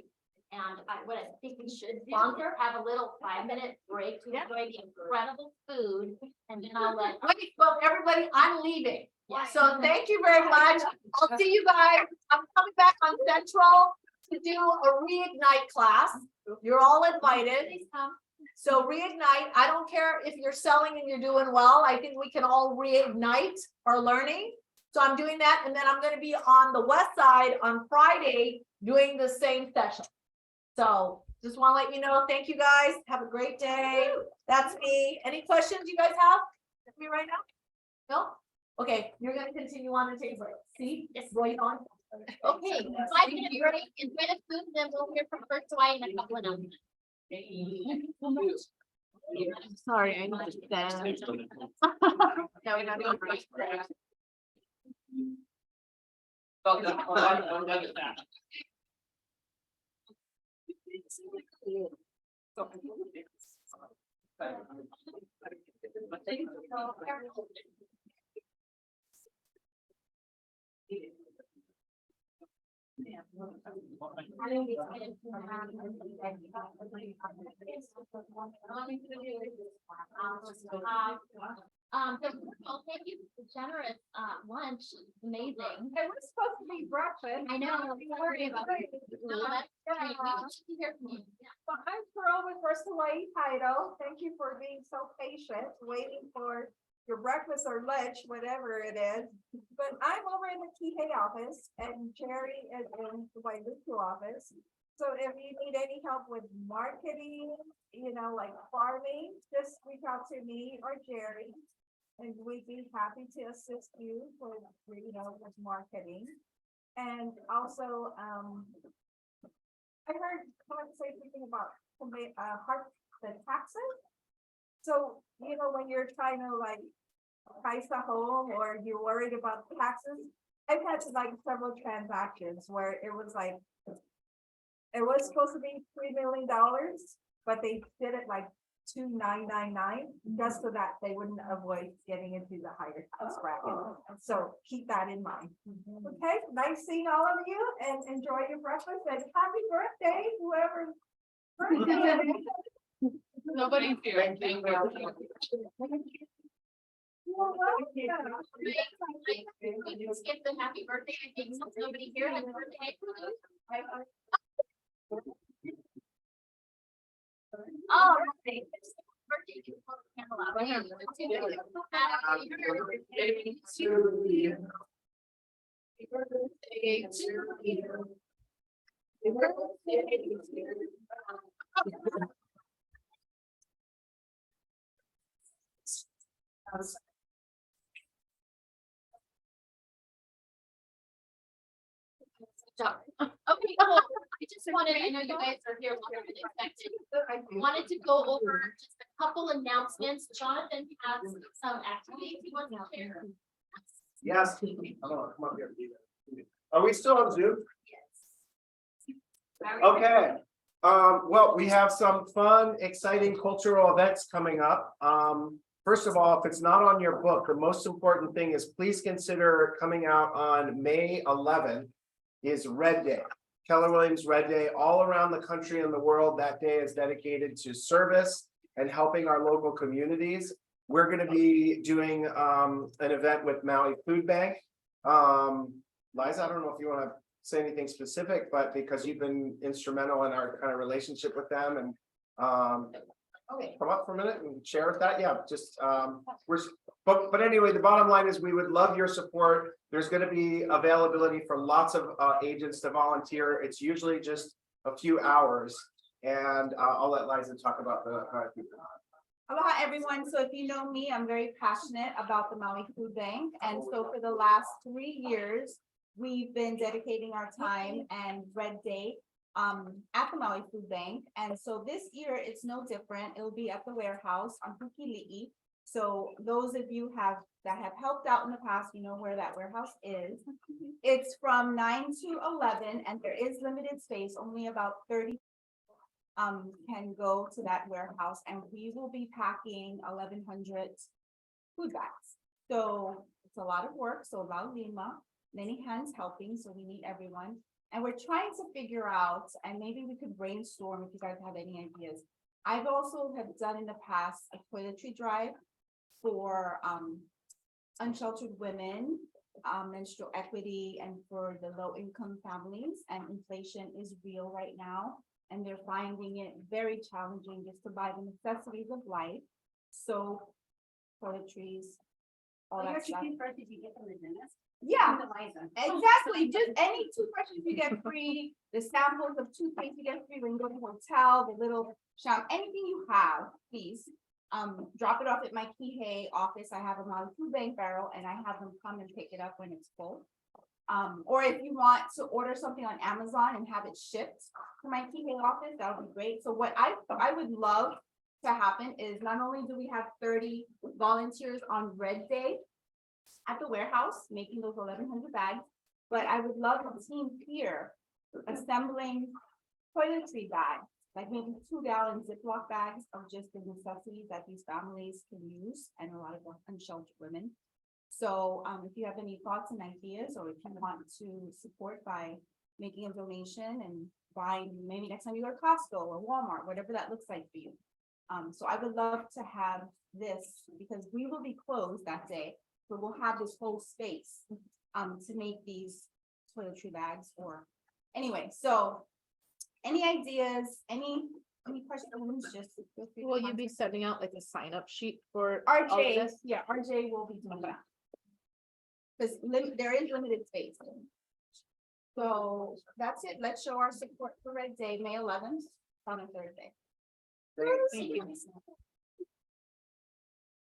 And what I think we should do, have a little 5-minute break to enjoy the incredible food, and then I'll let. Wait, well, everybody, I'm leaving. Yeah. So thank you very much. I'll see you guys. I'm coming back on Central to do a reignite class. You're all invited. Please come. So reignite, I don't care if you're selling and you're doing well, I think we can all reignite our learning. So I'm doing that, and then I'm gonna be on the west side on Friday doing the same session. So just wanna let you know, thank you guys, have a great day. That's me. Any questions you guys have? Me right now? No? Okay, you're gonna continue on and take a break. See? Yes. Right on. Okay, 5-minute break, enjoy the food, then we'll hear from First Hawaii in a couple of minutes. Sorry, I understand. No, we're not doing break. Well, thank you for the generous, lunch, amazing. It was supposed to be breakfast. I know, sorry about that. No, that's great. We want to hear from you. Yeah. Well, I'm Pearl with First Hawaii title. Thank you for being so patient, waiting for your breakfast or lunch, whatever it is. But I'm over in the Kihei office and Jerry is in the Wailuku office. So if you need any help with marketing, like farming, just reach out to me or Jerry. And we'd be happy to assist you with, with marketing. And also, I heard someone say something about the taxes. So, when you're trying to price a home or you're worried about taxes, I've had several transactions where it was it was supposed to be $3 million, but they did it $2,999 just so that they wouldn't avoid getting into the higher tax bracket. So keep that in mind. Okay, nice seeing all of you and enjoy your breakfast and happy birthday, whoever. Nobody's here. Thank you. We can skip the happy birthday, I think, since nobody here has birthday. Oh, birthday. Birthday. Candle out. Happy birthday to you. Happy birthday to you. Happy birthday to you. Okay, cool. I just wanted, I know you guys are here longer than expected. I wanted to go over just a couple announcements. Jonathan has some activities he wants to share. Yes. Come up here. Are we still on Zoom? Yes. Okay. Well, we have some fun, exciting cultural events coming up. First of all, if it's not on your book, the most important thing is please consider coming out on May 11th is Red Day. Keller Williams Red Day. All around the country and the world, that day is dedicated to service and helping our local communities. We're going to be doing an event with Maui Food Bank. Liza, I don't know if you want to say anything specific, but because you've been instrumental in our kind of relationship with them, and come up for a minute and share with that. Yeah, just but anyway, the bottom line is we would love your support. There's going to be availability for lots of agents to volunteer. It's usually just a few hours, and I'll let Liza talk about the Aloha everyone. So if you know me, I'm very passionate about the Maui Food Bank. And so for the last 3 years, we've been dedicating our time and Red Day at the Maui Food Bank. And so this year it's no different. It'll be at the warehouse on Hukili'i. So those of you that have helped out in the past, you know where that warehouse is. It's from 9 to 11 and there is limited space, only about 30 can go to that warehouse, and we will be packing 1,100 food bags. So it's a lot of work, so a lot of lima, many hands helping, so we need everyone. And we're trying to figure out, and maybe we could brainstorm if you guys have any ideas. I've also have done in the past a toiletry drive for unsheltered women, menstrual equity, and for the low income families. And inflation is real right now, and they're finding it very challenging just to buy the necessities of life. So toiletries, all that stuff. Toothbrushes you get from the dentist. Yeah, Eliza. exactly. Just any toothbrushes you get free, the samples of toothpaste you get free when you go to the hotel, the little shop, anything you have, please. Drop it off at my Kihei office. I have them on food bank barrel and I have them come and pick it up when it's full. Or if you want to order something on Amazon and have it shipped to my Kihei office, that would be great. So what I would love to happen is not only do we have 30 volunteers on Red Day at the warehouse, making those 1,100 bags, but I would love a team here assembling toiletry bags, like maybe 2-gallon Ziploc bags of just the necessities that these families can use, and a lot of unsheltered women. So if you have any thoughts and ideas, or if you want to support by making a donation and buying, maybe next time you go to Costco or Walmart, whatever that looks like for you. So I would love to have this, because we will be closed that day, but we'll have this whole space to make these toiletry bags. Or anyway, so any ideas, any questions, just feel free to Will you be contact sending out like a sign up sheet for all of RJ? this? Yeah, RJ will be doing that. Because there is limited space. So that's it. Let's show our support for Red Day, May 11th, on a Thursday. Thank you.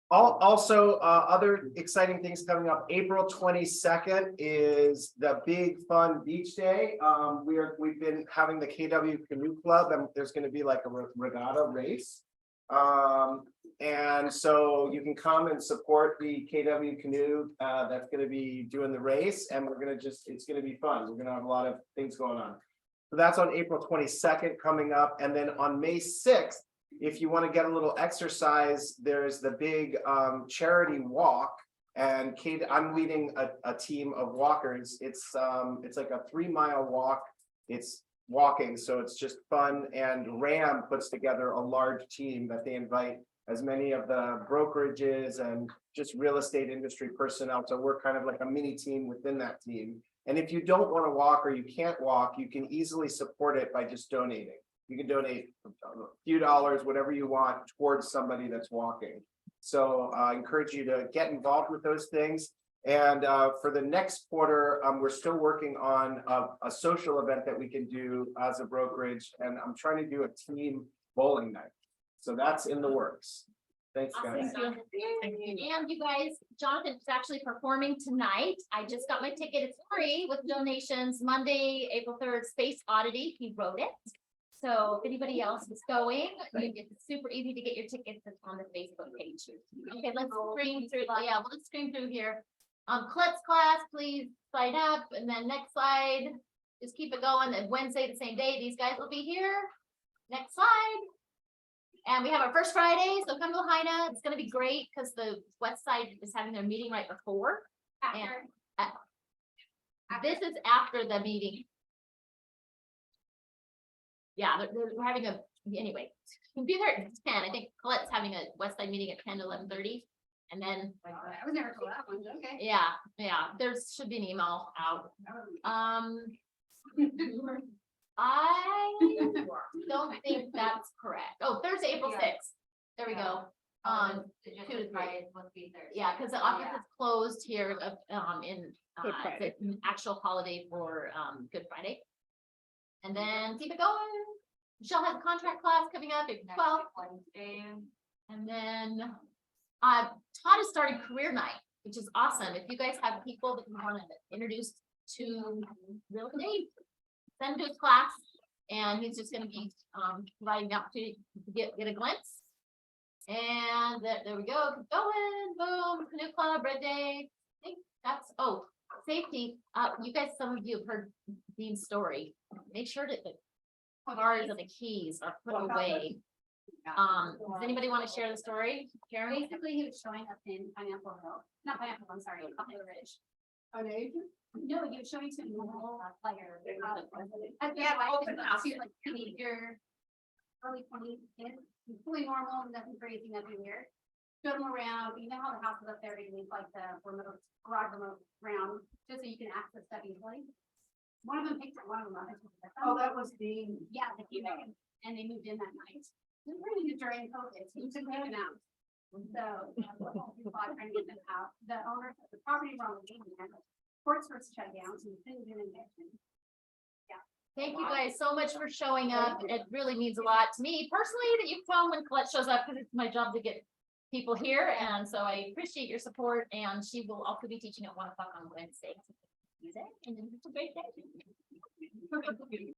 Also, other exciting things coming up. April 22nd is the big fun beach day. We've been having the KW Canoe Club, and there's going to be like a regatta race. And so you can come and support the KW Canoe that's going to be doing the race, and it's going to be fun. We're going to have a lot of things going on. So that's on April 22nd coming up, and then on May 6th. If you want to get a little exercise, there's the big charity walk, and I'm leading a team of walkers. It's like a 3-mile walk. It's walking, so it's just fun. And RAM puts together a large team that they invite as many of the brokerages and just real estate industry personnel. So we're kind of like a mini team within that team. And if you don't want to walk or you can't walk, you can easily support it by just donating. You can donate a few dollars, whatever you want, towards somebody that's walking. So I encourage you to get involved with those things. And for the next quarter, we're still working on a social event that we can do as a brokerage. And I'm trying to do a team bowling night. So that's in the works. Thanks, guys. Awesome. And you guys, Jonathan's actually performing tonight. I just got my ticket. It's free with donations. Monday, April 3rd, Space Oddity. He wrote it. So if anybody else is going, it's super easy to get your tickets. It's on the Facebook page. Okay, let's scream through. Yeah, let's scream through here. Klutz class, please sign up. And then next slide, just keep it going. And Wednesday, the same day, these guys will be here. Next slide. And we have our first Friday, so come to Lahaina. It's going to be great because the West Side is having their meeting right before. This is after the meeting. Yeah, we're having anyway, be there at 10. I think Colette's having a West Side meeting at 10 to 11:30. And then I was never told that one, okay. yeah, there should be an email out. I don't think that's correct. Oh, Thursday, April 6th. There we go. 2 to 3. Yeah, because the office is closed here in Good Friday. the actual holiday for Good Friday. And then keep it going. Michelle has a contract class coming up at 12. And then Todd has started career night, which is awesome. If you guys have people that you want to introduce to real estate, send to his class, and he's just going to be providing the opportunity to get a glimpse. And there we go. Keep going. Boom. Canoe Club, Red Day. I think that's safety. You guys, some of you have heard Dean's story. Make sure that the cars and the keys are put away. Does anybody want to share the story? Karen? Basically, he was showing up in Pineapple Hill, not Pineapple, I'm sorry, Poplar Ridge. An agent? No, you're showing to normal player. Yeah, open house. Like teenager, early 20s, kids, completely normal, nothing crazy, nothing weird. Show them around, you know how the house is up there, you need like the remote, garage remote around, just so you can access stuff easily. One of them picked it, one of them. Oh, that was Dean. Yeah, the female, and they moved in that night. It was really during COVID, so you couldn't take them out. So, trying to get them out. The owner of the property were on the game, and courts were shut down, so you couldn't get an eviction. Thank you guys so much for showing up. It really means a lot to me personally that you come when Colette shows up, because it's my job to get people here. And so I appreciate your support, and she will also be teaching at 1 o'clock on Wednesday. Music, and it's a great day.